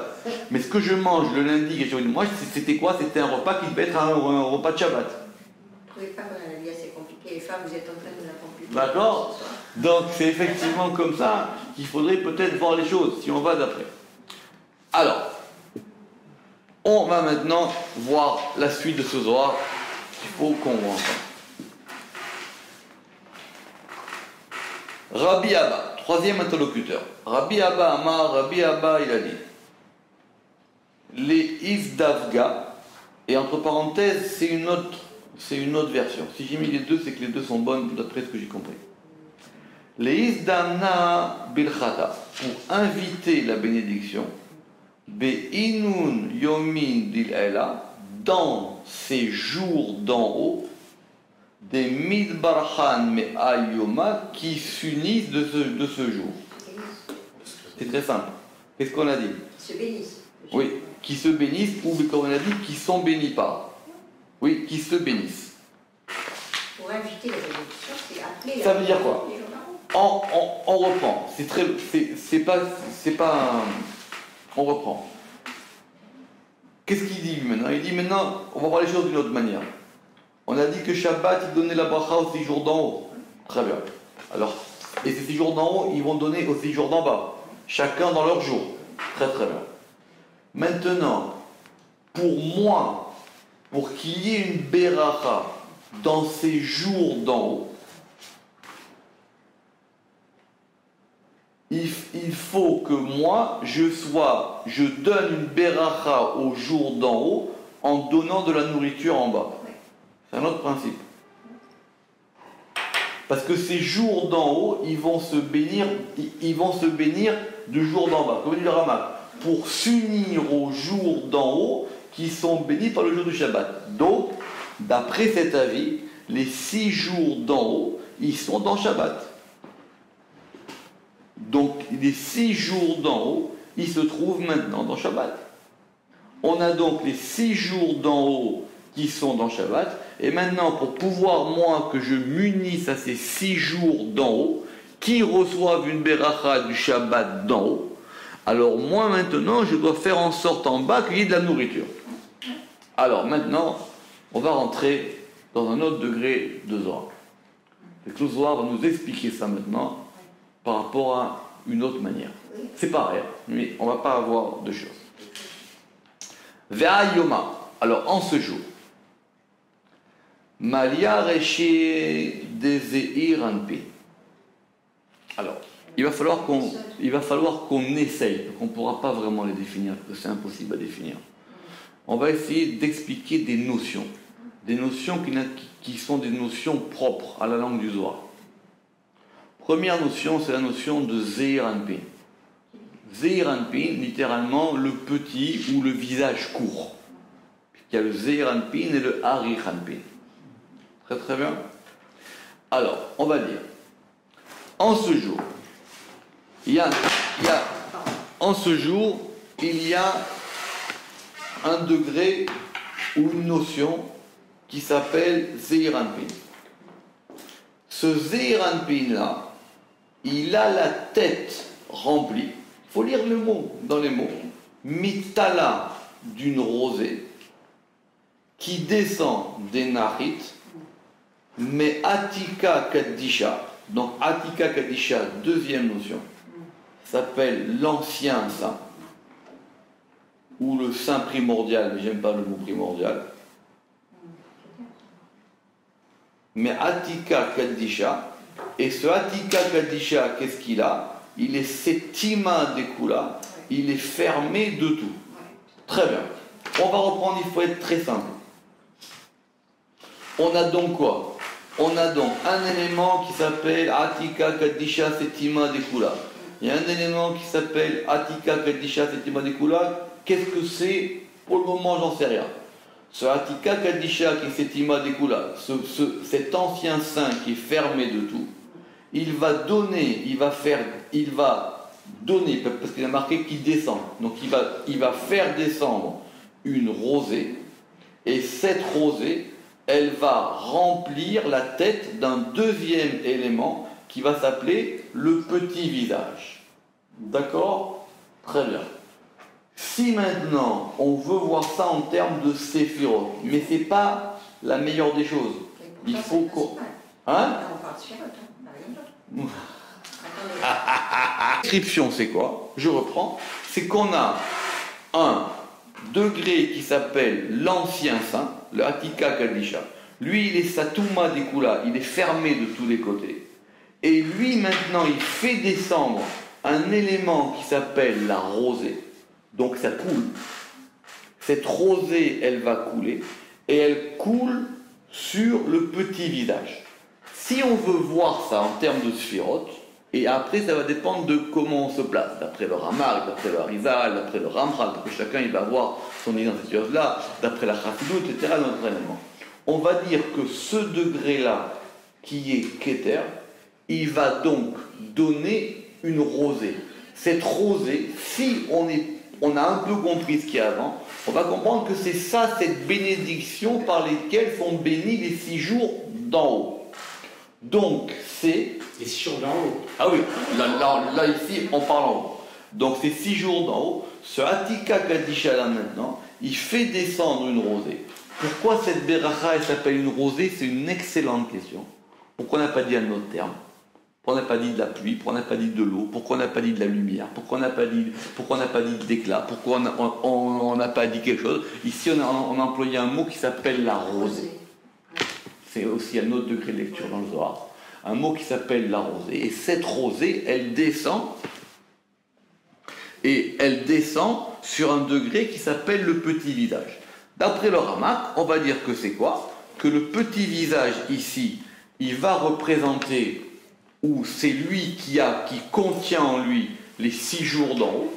Mais ce que je mange le lundi et le dimanche, c'était quoi? C'était un repas qui devait être un repas de Shabbat. Vous ne trouvez pas qu'on a la vie assez compliquée? Les femmes, vous êtes en train de la compliquer. D'accord? Donc c'est effectivement comme ça qu'il faudrait peut-être voir les choses, si on va d'après. Alors, on va maintenant voir la suite de ce Zohar qu'il faut qu'on voit ensemble. Rabbi Abba, troisième interlocuteur. Rabbi Abba Amar, Rabbi Abba, il a dit les Isdavga, et entre parenthèses, c'est une autre version. Si j'ai mis les deux, c'est que les deux sont bonnes d'après ce que j'ai compris. Les Isdamna Bilchata, pour inviter la bénédiction, Be'inun Yomin Dil'ela, dans ces jours d'en haut, des Midbarchan Me'ayoma qui s'unissent de ce jour. C'est très simple. Qu'est-ce qu'on a dit? Qui se bénissent. Oui, qui se bénissent, ou comme on a dit, qui sont bénis par. Oui, qui se bénissent. Pour inviter la bénédiction, c'est appeler. Ça veut dire quoi? On reprend. C'est pas. On reprend. Qu'est-ce qu'il dit maintenant? Il dit maintenant, on va voir les choses d'une autre manière. On a dit que Shabbat, il donnait la bracha aux 6 jours d'en haut. Très bien. Alors, et ces 6 jours d'en haut, ils vont donner aux 6 jours d'en bas. Chacun dans leur jour. Très très bien. Maintenant, pour moi, pour qu'il y ait une beracha dans ces jours d'en haut, il faut que moi, je donne une beracha au jour d'en haut en donnant de la nourriture en bas. C'est un autre principe. Parce que ces jours d'en haut, ils vont se bénir de jours d'en bas. Comme dit le Ramak, pour s'unir aux jours d'en haut qui sont bénis par le jour du Shabbat. Donc, d'après cet avis, les 6 jours d'en haut, ils sont dans Shabbat. Donc, les 6 jours d'en haut, ils se trouvent maintenant dans Shabbat. On a donc les 6 jours d'en haut qui sont dans Shabbat. Et maintenant, pour pouvoir, moi, que je m'unisse à ces 6 jours d'en haut, qui reçoivent une beracha du Shabbat d'en haut, alors moi, maintenant, je dois faire en sorte en bas qu'il y ait de la nourriture. Alors maintenant, on va rentrer dans un autre degré de Zohar. Le Zohar va nous expliquer ça maintenant par rapport à une autre manière. C'est pareil, mais on ne va pas avoir de choses. Ve'a Yoma, alors en ce jour, Malia Reché Dezeir Anpi. Alors, il va falloir qu'on essaye, donc on ne pourra pas vraiment les définir, parce que c'est impossible à définir. On va essayer d'expliquer des notions qui sont des notions propres à la langue du Zohar. Première notion, c'est la notion de Zeir Anpin. Zeir Anpin, littéralement le petit ou le visage court. Il y a le Zeir Anpin et le Arich Anpin. Très très bien. Alors, on va dire, en ce jour, il y a un degré ou une notion qui s'appelle Zeir Anpin. Ce Zeir Anpin là, il a la tête remplie, il faut lire le mot dans les mots, mitala d'une rosée qui descend des Nahit Mais Atika Kaddisha, donc Atika Kaddisha, deuxième notion, s'appelle l'ancien saint, ou le saint primordial, mais j'aime pas le mot primordial. Mais Atika Kaddisha, et ce Atika Kaddisha, qu'est-ce qu'il a? Il est Setima Dekula, il est fermé de tout. Très bien. On va reprendre, il faut être très simple. On a donc quoi? On a donc un élément qui s'appelle Atika Kaddisha Setima Dekula. Il y a un élément qui s'appelle Atika Kaddisha Setima Dekula. Qu'est-ce que c'est? Pour le moment, j'en sais rien. Ce Atika Kaddisha qui est Setima Dekula, cet ancien saint qui est fermé de tout, il va donner, parce qu'il a marqué qu'il descend. Donc il va faire descendre une rosée, et cette rosée, elle va remplir la tête d'un deuxième élément qui va s'appeler le petit visage. D'accord? Très bien. Si maintenant on veut voir ça en termes de séphirot, mais c'est pas la meilleure des choses. Il faut qu'on... Hein? La description, c'est quoi? Je reprends. C'est qu'on a un degré qui s'appelle l'ancien saint, le Atika Kaddisha. Lui, il est Satuma Dekula, il est fermé de tous les côtés. Et lui, maintenant, il fait descendre un élément qui s'appelle la rosée. Donc ça coule. Cette rosée, elle va couler, et elle coule sur le petit visage. Si on veut voir ça en termes de sphirotes, et après ça va dépendre de comment on se place, d'après le Ramak, d'après le Harizal, d'après le Ramchal, parce que chacun il va avoir son idée dans cette chose-là, d'après la Chassidut, etc. Naturellement. On va dire que ce degré-là, qui est Keter, il va donc donner une rosée. Cette rosée, si on a un peu compris ce qu'il y a avant, on va comprendre que c'est ça, cette bénédiction par lesquelles sont bénis les 6 jours d'en haut. Donc, c'est... Les 6 jours d'en haut. Ah oui, là ici, on parle en haut. Donc, c'est 6 jours d'en haut. Ce Atika Kaddisha là maintenant, il fait descendre une rosée. Pourquoi cette Beracha, elle s'appelle une rosée? C'est une excellente question. Pourquoi on n'a pas dit un autre terme? Pourquoi on n'a pas dit de la pluie? Pourquoi on n'a pas dit de l'eau? Pourquoi on n'a pas dit de la lumière? Pourquoi on n'a pas dit de l'éclat? Pourquoi on n'a pas dit quelque chose? Ici, on a employé un mot qui s'appelle la rosée. C'est aussi un autre degré de lecture dans le Zohar. Un mot qui s'appelle la rosée. Et cette rosée, elle descend. Et elle descend sur un degré qui s'appelle le petit visage. D'après le Ramak, on va dire que c'est quoi? Que le petit visage ici, il va représenter, ou c'est lui qui contient en lui les 6 jours d'en haut.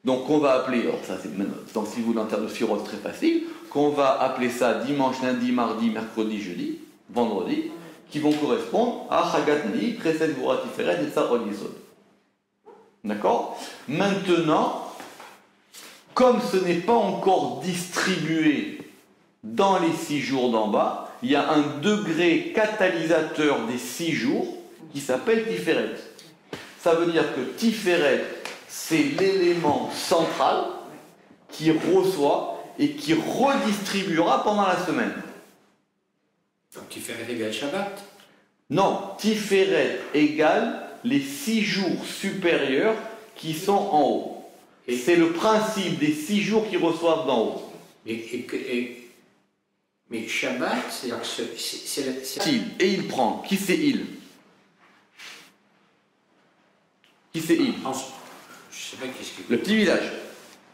Donc on va appeler, alors ça c'est donc si vous voulez en termes de Sphirot, c'est très facile, qu'on va appeler ça dimanche, lundi, mardi, mercredi, jeudi, vendredi, qui vont correspondre à Chagatni, Chesed Gvura Tiferet et Tzar Yesod. D'accord? Maintenant, comme ce n'est pas encore distribué dans les 6 jours d'en bas, il y a un degré catalysateur des 6 jours qui s'appelle Tiferet. Ça veut dire que Tiferet, c'est l'élément central qui reçoit et qui redistribuera pendant la semaine. Donc Tiferet égale Shabbat? Non, Tiferet égale les 6 jours supérieurs qui sont en haut. Et c'est le principe des 6 jours qui reçoivent d'en haut. Mais Shabbat, c'est-à-dire que c'est... Et il prend. Qui c'est il? Qui c'est il? Je sais pas qu'est-ce que... Le petit visage.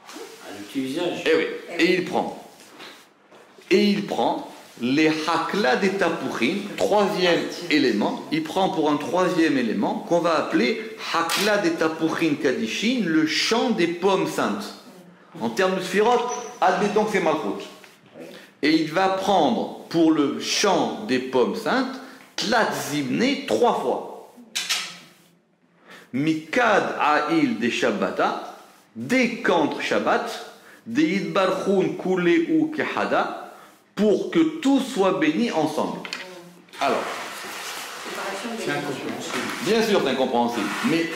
Ah, le petit visage. Eh oui. Et il prend. Et il prend les Hakla des Tapuchim, 3e élément. Il prend pour un 3e élément qu'on va appeler Hakla des Tapuchim Kaddishin, le champ des pommes saintes. En termes de Sphirot, admettons que c'est Malchut. Et il va prendre pour le champ des pommes saintes Tlat Zimné 3 fois. Mikad A'il des Shabbata, des qu'entre Shabbat, des Yidbarchun Kuleu Kehada, pour que tout soit béni ensemble. Alors, c'est incompréhensible. Bien sûr, c'est incompréhensible, mais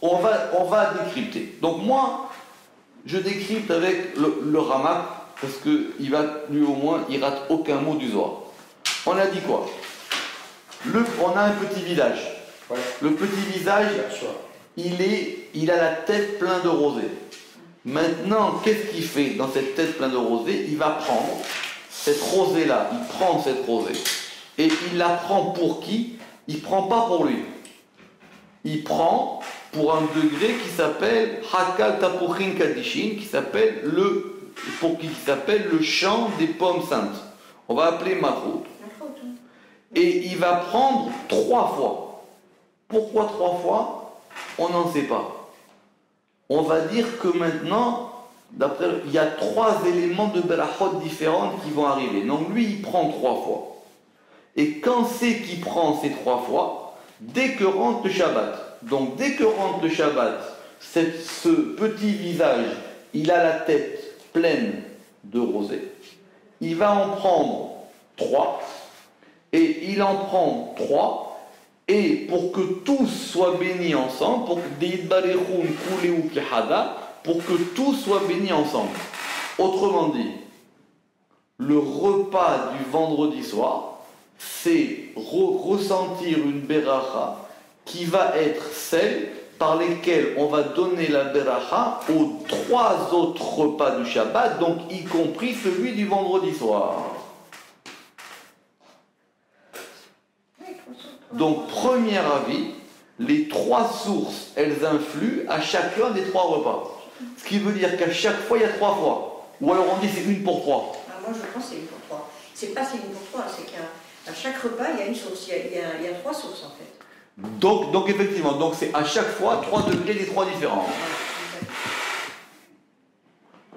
on va décrypter. Donc moi, je décrypte avec le Ramak, parce que lui au moins, il rate aucun mot du Zohar. On a dit quoi? On a un petit visage. Ouais. Le petit visage, il a la tête pleine de rosée. Maintenant, qu'est-ce qu'il fait dans cette tête pleine de rosée? Il va prendre cette rosée-là, il prend cette rosée. Et il la prend pour qui? Il ne prend pas pour lui. Il prend pour un degré qui s'appelle Hakal Tapuchin Kadishin, qui s'appelle le champ des pommes saintes. On va appeler Machout. Et il va prendre 3 fois. Pourquoi 3 fois? On n'en sait pas. On va dire que maintenant, il y a 3 éléments de Berachot différentes qui vont arriver. Donc lui, il prend 3 fois. Et quand c'est qu'il prend ces 3 fois? Dès que rentre le Shabbat. Donc dès que rentre le Shabbat, ce petit visage, il a la tête pleine de rosée. Il va en prendre 3. Et il en prend 3, et pour que tous soient bénis ensemble, pour que tous soient bénis ensemble. Autrement dit, le repas du vendredi soir, c'est ressentir une beracha qui va être celle par lesquelles on va donner la beracha aux 3 autres repas du Shabbat, donc y compris celui du vendredi soir. Donc, premier avis, les 3 sources, elles influent à chacun des 3 repas. Ce qui veut dire qu'à chaque fois, il y a 3 fois. Ou alors on dit c'est 1 pour 3. Moi, je pense que c'est 1 pour 3. C'est pas c'est 1 pour 3, c'est qu'à chaque repas, il y a une source. Il y a 3 sources, en fait. Donc effectivement, c'est à chaque fois 3 degrés des 3 différents.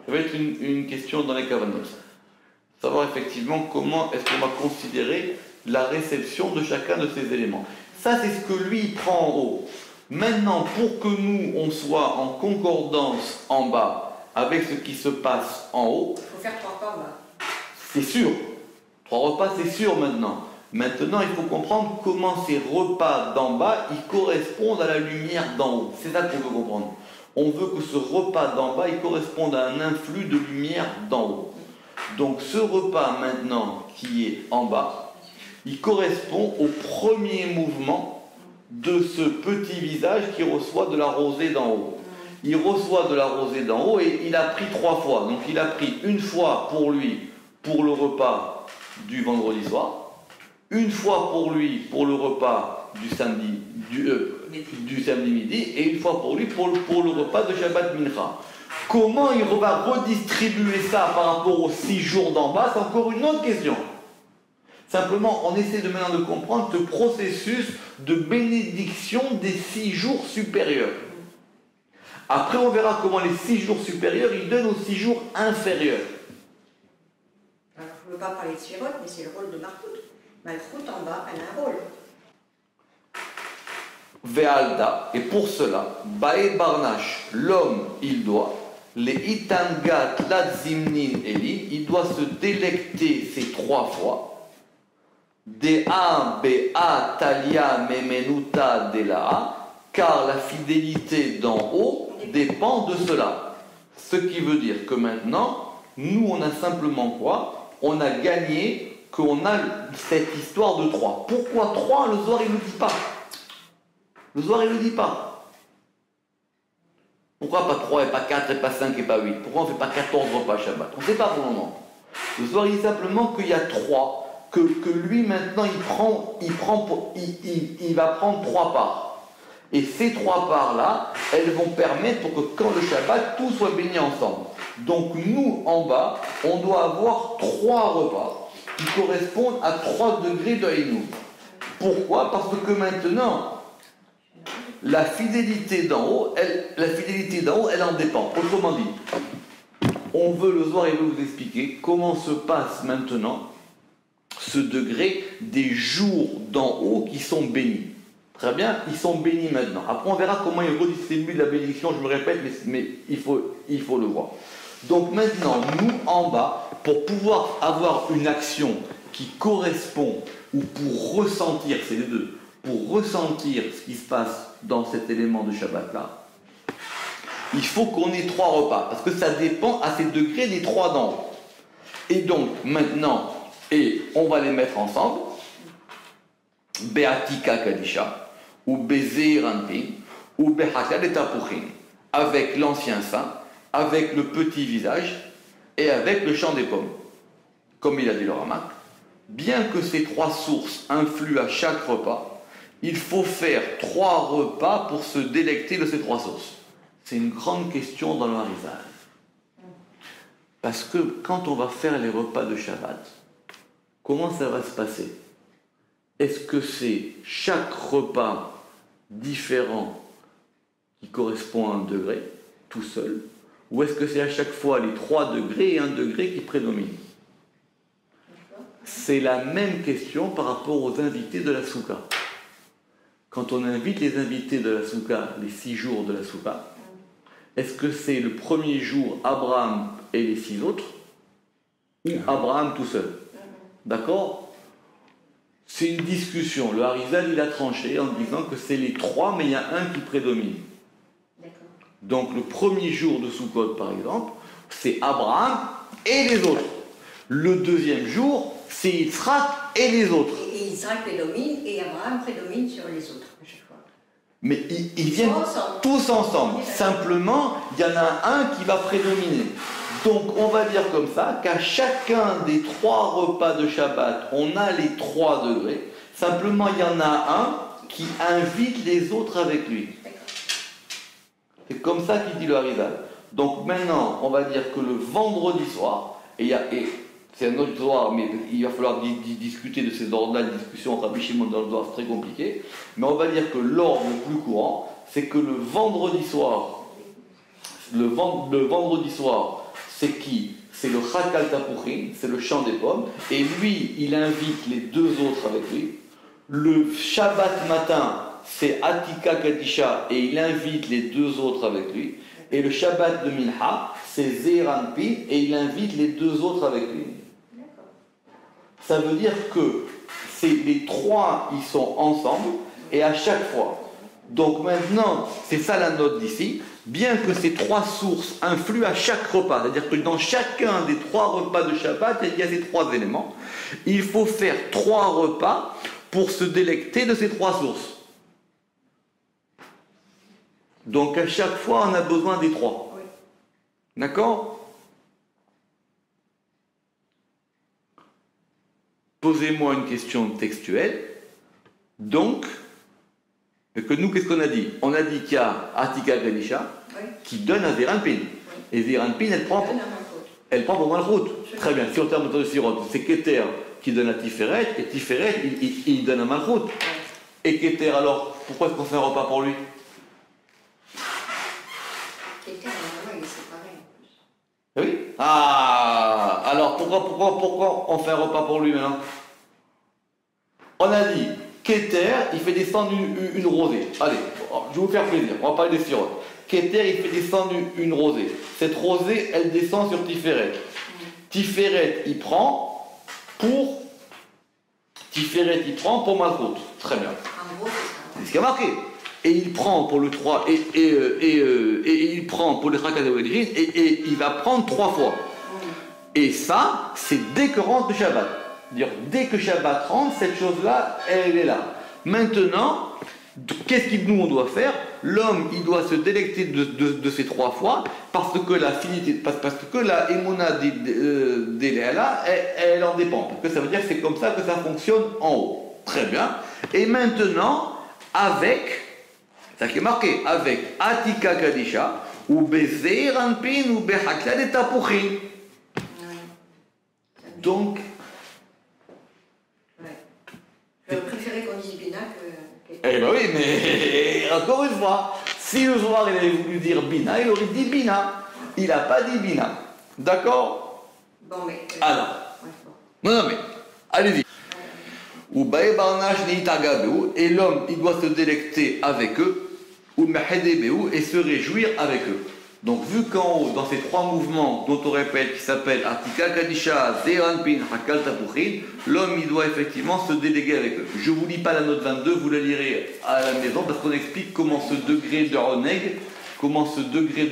Ça va être une question dans les Kavanot. Savoir effectivement comment est-ce qu'on va considérer la réception de chacun de ces éléments. Ça, c'est ce que lui il prend en haut. Maintenant, pour que nous, on soit en concordance en bas avec ce qui se passe en haut... Il faut faire 3 repas en bas. C'est sûr. 3 repas, c'est sûr maintenant. Maintenant, il faut comprendre comment ces repas d'en bas, ils correspondent à la lumière d'en haut. C'est ça qu'on veut comprendre. On veut que ce repas d'en bas, il corresponde à un influx de lumière d'en haut. Donc, ce repas maintenant qui est en bas, il correspond au premier mouvement de ce petit visage qui reçoit de la rosée d'en haut. Il reçoit de la rosée d'en haut et il a pris 3 fois. Donc il a pris 1 fois pour lui, pour le repas du vendredi soir, 1 fois pour lui, pour le repas du samedi, du samedi midi, et 1 fois pour lui, pour le repas de Shabbat Mincha. Comment il va redistribuer ça par rapport aux 6 jours d'en bas, c'est encore une autre question. Simplement, on essaie de maintenant de comprendre ce processus de bénédiction des 6 jours supérieurs. Après, on verra comment les 6 jours supérieurs, ils donnent aux 6 jours inférieurs. Alors, je ne veux pas parler de Sphirot, mais c'est le rôle de Malchut. Malchut en bas, elle a un rôle. Ve'alda. Et pour cela, Bae Barnash, l'homme, il doit, les Itangat, Ladzimnin, Eli, il doit se délecter ces 3 fois. Dea Bea Talia Memenuta Dela, car la fidélité d'en haut dépend de cela. Ce qui veut dire que maintenant, nous on a simplement quoi? On a gagné qu'on a cette histoire de 3. Pourquoi 3? Le Zohar il ne le dit pas. Le Zohar il ne le dit pas. Pourquoi pas 3 et pas 4 et pas 5 et pas 8? Pourquoi on ne fait pas 14 repas Shabbat? On ne sait pas pour le moment. Le Zohar il dit simplement qu'il y a 3. Que lui maintenant il va prendre 3 parts. Et ces 3 parts-là, elles vont permettre pour que quand le Shabbat, tout soit béni ensemble. Donc nous, en bas, on doit avoir 3 repas qui correspondent à 3 degrés de Haïnou. Pourquoi? Parce que maintenant, la fidélité d'en haut, elle en dépend. Autrement dit, on veut le voir et veut vous expliquer comment se passe maintenant ce degré des jours d'en haut qui sont bénis. Très bien, ils sont bénis maintenant. Après, on verra comment ils redistribuent la bénédiction, je me répète, mais il faut le voir. Donc maintenant, nous, en bas, pour pouvoir avoir une action qui correspond, ou pour ressentir, c'est les deux, pour ressentir ce qui se passe dans cet élément de Shabbat-là, il faut qu'on ait 3 repas, parce que ça dépend à ces degrés des 3 d'en haut. Et donc, maintenant, Et on va les mettre ensemble. Be'atika kadisha, ou Bezeir Anpin, ou Behakal et Tapuchin, avec l'ancien saint, avec le petit visage et avec le champ des pommes. Comme il a dit le Ramak, bien que ces trois sources influent à chaque repas, il faut faire 3 repas pour se délecter de ces 3 sources. C'est une grande question dans le Harizal. Parce que quand on va faire les repas de Shabbat, comment ça va se passer? Est-ce que c'est chaque repas différent qui correspond à un degré, tout seul, ou est-ce que c'est à chaque fois les 3 degrés et 1 degré qui prédominent? C'est la même question par rapport aux invités de la Souka. Quand on invite les invités de la Souka, les 6 jours de la Souka, est-ce que c'est le premier jour Abraham et les 6 autres, ou Abraham tout seul? D'accord? C'est une discussion. Le Harizal, il a tranché en disant que c'est les 3, mais il y a un qui prédomine. Donc le premier jour de Sukkot, par exemple, c'est Abraham et les autres. Le deuxième jour, c'est Yitzhak et les autres. Et Yitzhak prédomine et Abraham prédomine sur les autres à chaque fois. Mais ils viennent tous ensemble. Simplement, il y en a un qui va prédominer. Donc on va dire comme ça qu'à chacun des 3 repas de Shabbat, on a les 3 degrés. Simplement, il y en a un qui invite les autres avec lui. C'est comme ça qu'il dit le Harizal. Donc maintenant, on va dire que le vendredi soir, et c'est un autre soir, mais il va falloir discuter de ces ordres-là, les discussions entre Rabbi Shimon dans le soir, c'est très compliqué. Mais on va dire que l'ordre le plus courant, c'est que le vendredi soir, c'est qui? C'est le Chakal Tapuchin, c'est le champ des pommes, et lui, il invite les 2 autres avec lui. Le Shabbat matin, c'est Atika Kadisha, et il invite les 2 autres avec lui. Et le Shabbat de Minha, c'est Zeir Anpin, et il invite les 2 autres avec lui. Ça veut dire que les 3, ils sont ensemble, et à chaque fois. Donc maintenant, c'est ça la note d'ici, bien que ces 3 sources influent à chaque repas, c'est-à-dire que dans chacun des 3 repas de Shabbat, il y a ces 3 éléments, il faut faire 3 repas pour se délecter de ces 3 sources. Donc à chaque fois, on a besoin des 3. Oui. D'accord? Posez-moi une question textuelle. Donc, que nous, qu'est-ce qu'on a dit? On a dit qu'il y a Atika Kadisha qui donne à Zeir Anpin. Et Zeir Anpin, elle prend pour Malchut. Très bien. Si on termine de Sirot, c'est Keter qui donne à Tiferet, et Tiferet, il donne à Malchut. Et Keter, alors, pourquoi est-ce qu'on fait un repas pour lui? Keter, normalement, il est séparé en plus. Oui. Ah, alors pourquoi on fait un repas pour lui maintenant? On a dit, Keter, il fait descendre une rosée. Allez, je vais vous faire plaisir, on va parler des sirops. Keter, il fait descendre une rosée. Cette rosée, elle descend sur Tiferet. Tiferet, il prend pour Malchut. Très bien. C'est ce qui a marqué. Et il prend pour le 3, et il prend pour le Chakal et il va prendre 3 fois. Et ça, c'est dès que rentre le Shabbat. C'est-à-dire, dès que Shabbat rentre, cette chose-là, elle est là. Maintenant, qu'est-ce que nous on doit faire? L'homme, il doit se délecter de ces 3 fois, parce que la finité, parce que la émona d'Eléala, elle en dépend. Parce que ça veut dire que c'est comme ça que ça fonctionne en haut. Très bien. Et maintenant, avec, ça qui est marqué, avec Atika Kadisha, ou Bezeir Anpin, ou Behakal et Tapuchin. Donc, j'aurais préféré qu'on dise Bina que... Eh ben oui, mais encore une fois, si le soir il avait voulu dire Bina, il aurait dit Bina. Il n'a pas dit Bina. D'accord? Bon, mais... Alors. Non, mais, allez-y. Et l'homme, il doit se délecter avec eux, et se réjouir avec eux. Donc, vu qu'en haut, dans ces 3 mouvements dont on répète, qui s'appellent Atika Kadisha, Zeir Anpin, Chakal Tapuchin, l'homme, il doit effectivement se déléguer avec eux. Je ne vous lis pas la note 22, vous la lirez à la maison, parce qu'on explique comment ce degré de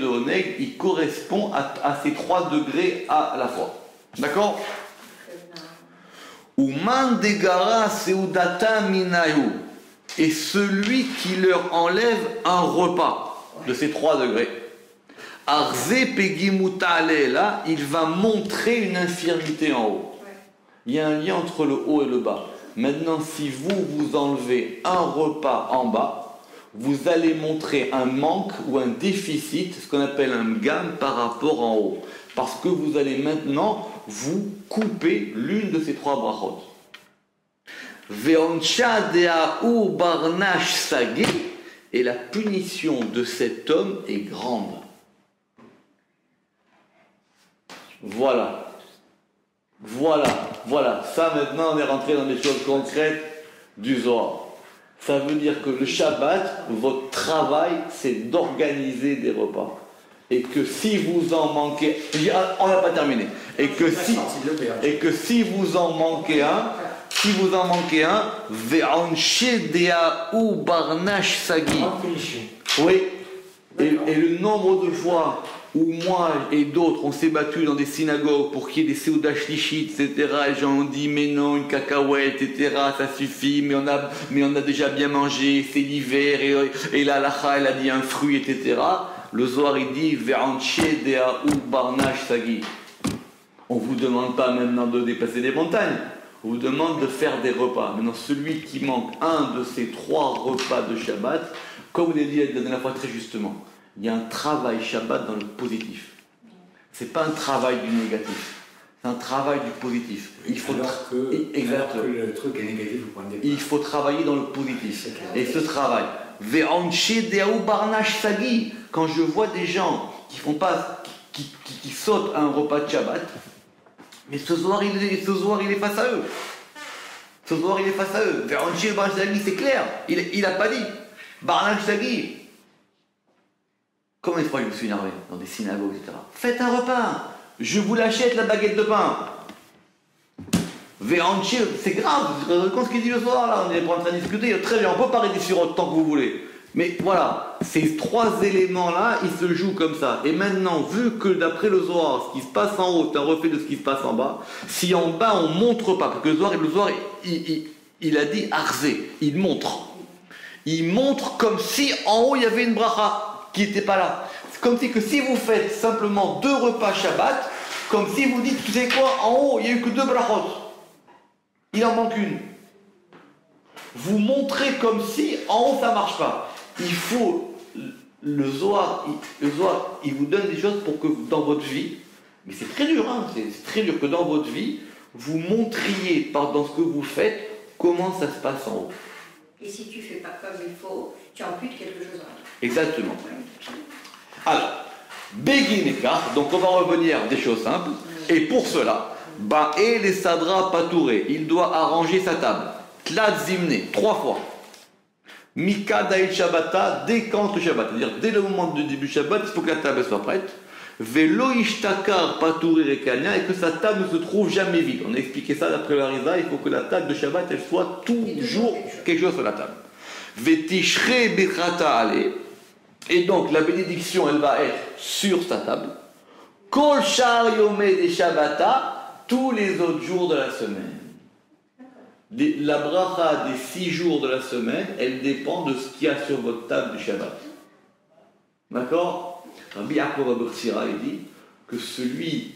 Oneg, il correspond à ces 3 degrés à la fois. D'accord? Ou mandegara seudata minayu. Et celui qui leur enlève un repas de ces 3 degrés. Arze pegimutale, là, il va montrer une infirmité en haut. Il y a un lien entre le haut et le bas. Maintenant, si vous enlevez un repas en bas, vous allez montrer un manque ou un déficit, ce qu'on appelle un gamme par rapport en haut. Parce que vous allez maintenant vous couper l'une de ces 3 brachot. Ve'oncha de'a'u barnash sagi, et la punition de cet homme est grande. Voilà. Ça maintenant on est rentré dans des choses concrètes du Zohar. Ça veut dire que le Shabbat, votre travail, c'est d'organiser des repas. Et que si vous en manquez, on n'a pas terminé. Et que si vous en manquez un, ve'anche de'a'u barnash sagi. Oui. Et le nombre de fois où moi et d'autres on s'est battus dans des synagogues pour qu'il y ait des seudas shlichit, etc. Les gens ont dit mais non, une cacahuète, etc. Ça suffit, mais on a déjà bien mangé, c'est l'hiver, et la halacha elle a dit un fruit, etc. Le Zohar il dit ve'anche de'a'u barnash sagi. On ne vous demande pas maintenant de dépasser des montagnes, on vous demande de faire des repas. Maintenant celui qui manque un de ces 3 repas de Shabbat, comme vous l'avez dit la dernière fois très justement, il y a un travail Shabbat dans le positif. Ce n'est pas un travail du négatif, c'est un travail du positif. Il faut alors que le truc est négatif, vous prenez il faut travailler dans le positif. Et ce travail, ve'anche de'a'u barnash sagi, quand je vois des gens qui font pas, qui sautent un repas de Shabbat, mais ce soir il est face à eux. Ce soir il est face à eux. Ve'anche barnash sagi, c'est clair. Il n'a pas dit barnash sagi. Combien de fois je me suis énervé dans des synagogues, etc. Faites un repas. Je vous l'achète la baguette de pain. Ve'anche, c'est grave. Ce qu'il dit le soir, là, on est en train de discuter. Très bien, on peut parler des sur autant que vous voulez. Mais voilà, ces 3 éléments-là, ils se jouent comme ça. Et maintenant, vu que d'après le Zohar, ce qui se passe en haut est un reflet de ce qui se passe en bas, si en bas on montre pas, parce que le Zohar il a dit arzé, il montre. Il montre comme si en haut il y avait une bracha qui n'était pas là. C'est comme si vous faites simplement 2 repas Shabbat, comme si vous dites, tu sais quoi, en haut, il n'y a eu que 2 brachot. Il en manque une. Vous montrez comme si en haut, ça ne marche pas. Il faut, le Zohar, il vous donne des choses pour que dans votre vie, mais c'est très dur, hein, c'est très dur que dans votre vie, vous montriez dans ce que vous faites, comment ça se passe en haut. Et si tu ne fais pas comme il faut, tu amputes quelque chose en haut. Exactement. Alors, Begin Ekar, donc on va revenir des choses simples, et pour cela, Ba'e les Sadra Patouré, il doit arranger sa table. Tlat Zimne, 3 fois. Mika Daïl Shabbata, dès quand le Shabbat, c'est-à-dire dès le moment du début du Shabbat, il faut que la table soit prête. Velo Ishtakar Patouré Rekania, et que sa table ne se trouve jamais vide. On a expliqué ça d'après la Risa, il faut que la table de Shabbat, elle soit toujours quelque chose sur la table. Vetishre Bechata Ale, et donc la bénédiction, elle va être sur sa table. Kol Shar Yomé de Shabbata, tous les autres jours de la semaine. La bracha des 6 jours de la semaine, elle dépend de ce qu'il y a sur votre table du Shabbat. D'accord? Rabbi Yaakov Abursira, il dit que celui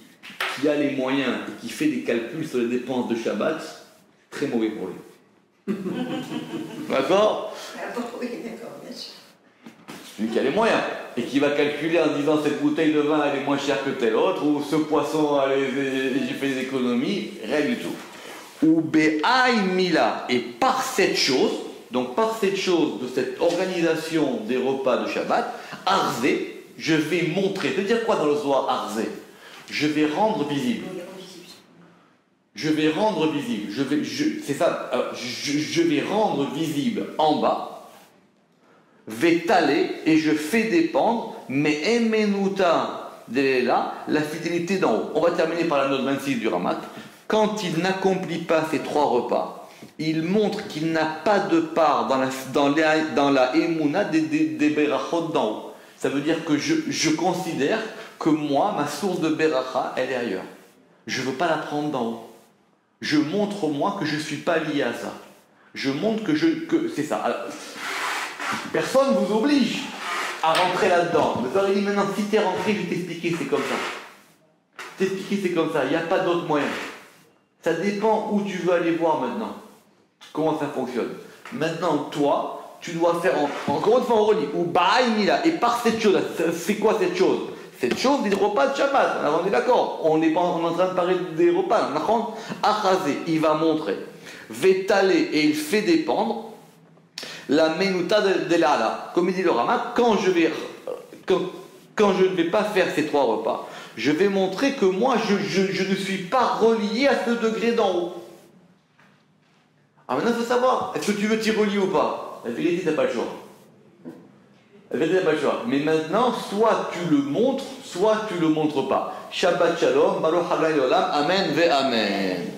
qui a les moyens et qui fait des calculs sur les dépenses de Shabbat, c'est très mauvais pour lui. D'accord? Oui, d'accord, bien sûr. Celui qui a les moyens et qui va calculer en disant cette bouteille de vin elle est moins chère que telle autre, ou ce poisson j'ai fait des économies, rien du tout. Ou Be'aï Mila, et par cette chose, donc par cette chose de cette organisation des repas de Shabbat, Arzé, je vais montrer. C'est-à-dire quoi dans le Zohar Arzé? Je vais rendre visible. Je vais rendre visible. C'est ça. Je vais rendre visible en bas. Vétalé, et je fais dépendre, mais Emenuta de là, la fidélité d'en haut. On va terminer par la note 26 du Ramak. Quand il n'accomplit pas ces 3 repas, il montre qu'il n'a pas de part dans la Emouna des Berachot d'en haut. Ça veut dire que je considère que moi, ma source de Beracha, elle est ailleurs. Je ne veux pas la prendre d'en haut. Je montre moi que je ne suis pas lié à ça. Je montre que c'est ça. Alors, personne ne vous oblige à rentrer là-dedans. Mais vous aurez dit maintenant, si tu es rentré, je vais t'expliquer, c'est comme ça. T'expliquer, c'est comme ça. Il n'y a pas d'autre moyen. Ça dépend où tu veux aller voir maintenant. Comment ça fonctionne. Maintenant, toi, tu dois faire, encore une fois, on relit, ou ba'aïnila, et par cette chose, c'est quoi cette chose? Cette chose des repas de Shabbat. Alors on est d'accord, on est en train de parler des repas. Achazé, il va montrer. Vétalé, et il fait dépendre la menuta de l'ala. Comme il dit le Rama, quand je ne vais pas faire ces 3 repas, je vais montrer que moi, je ne suis pas relié à ce degré d'en haut. Alors maintenant, il faut savoir, est-ce que tu veux t'y relier ou pas? La vérité, tu n'as pas le choix. La vérité, tu n'as pas le choix. Mais maintenant, soit tu le montres, soit tu ne le montres pas. Shabbat Shalom, Baruch Haggai Olam, Amen ve Amen.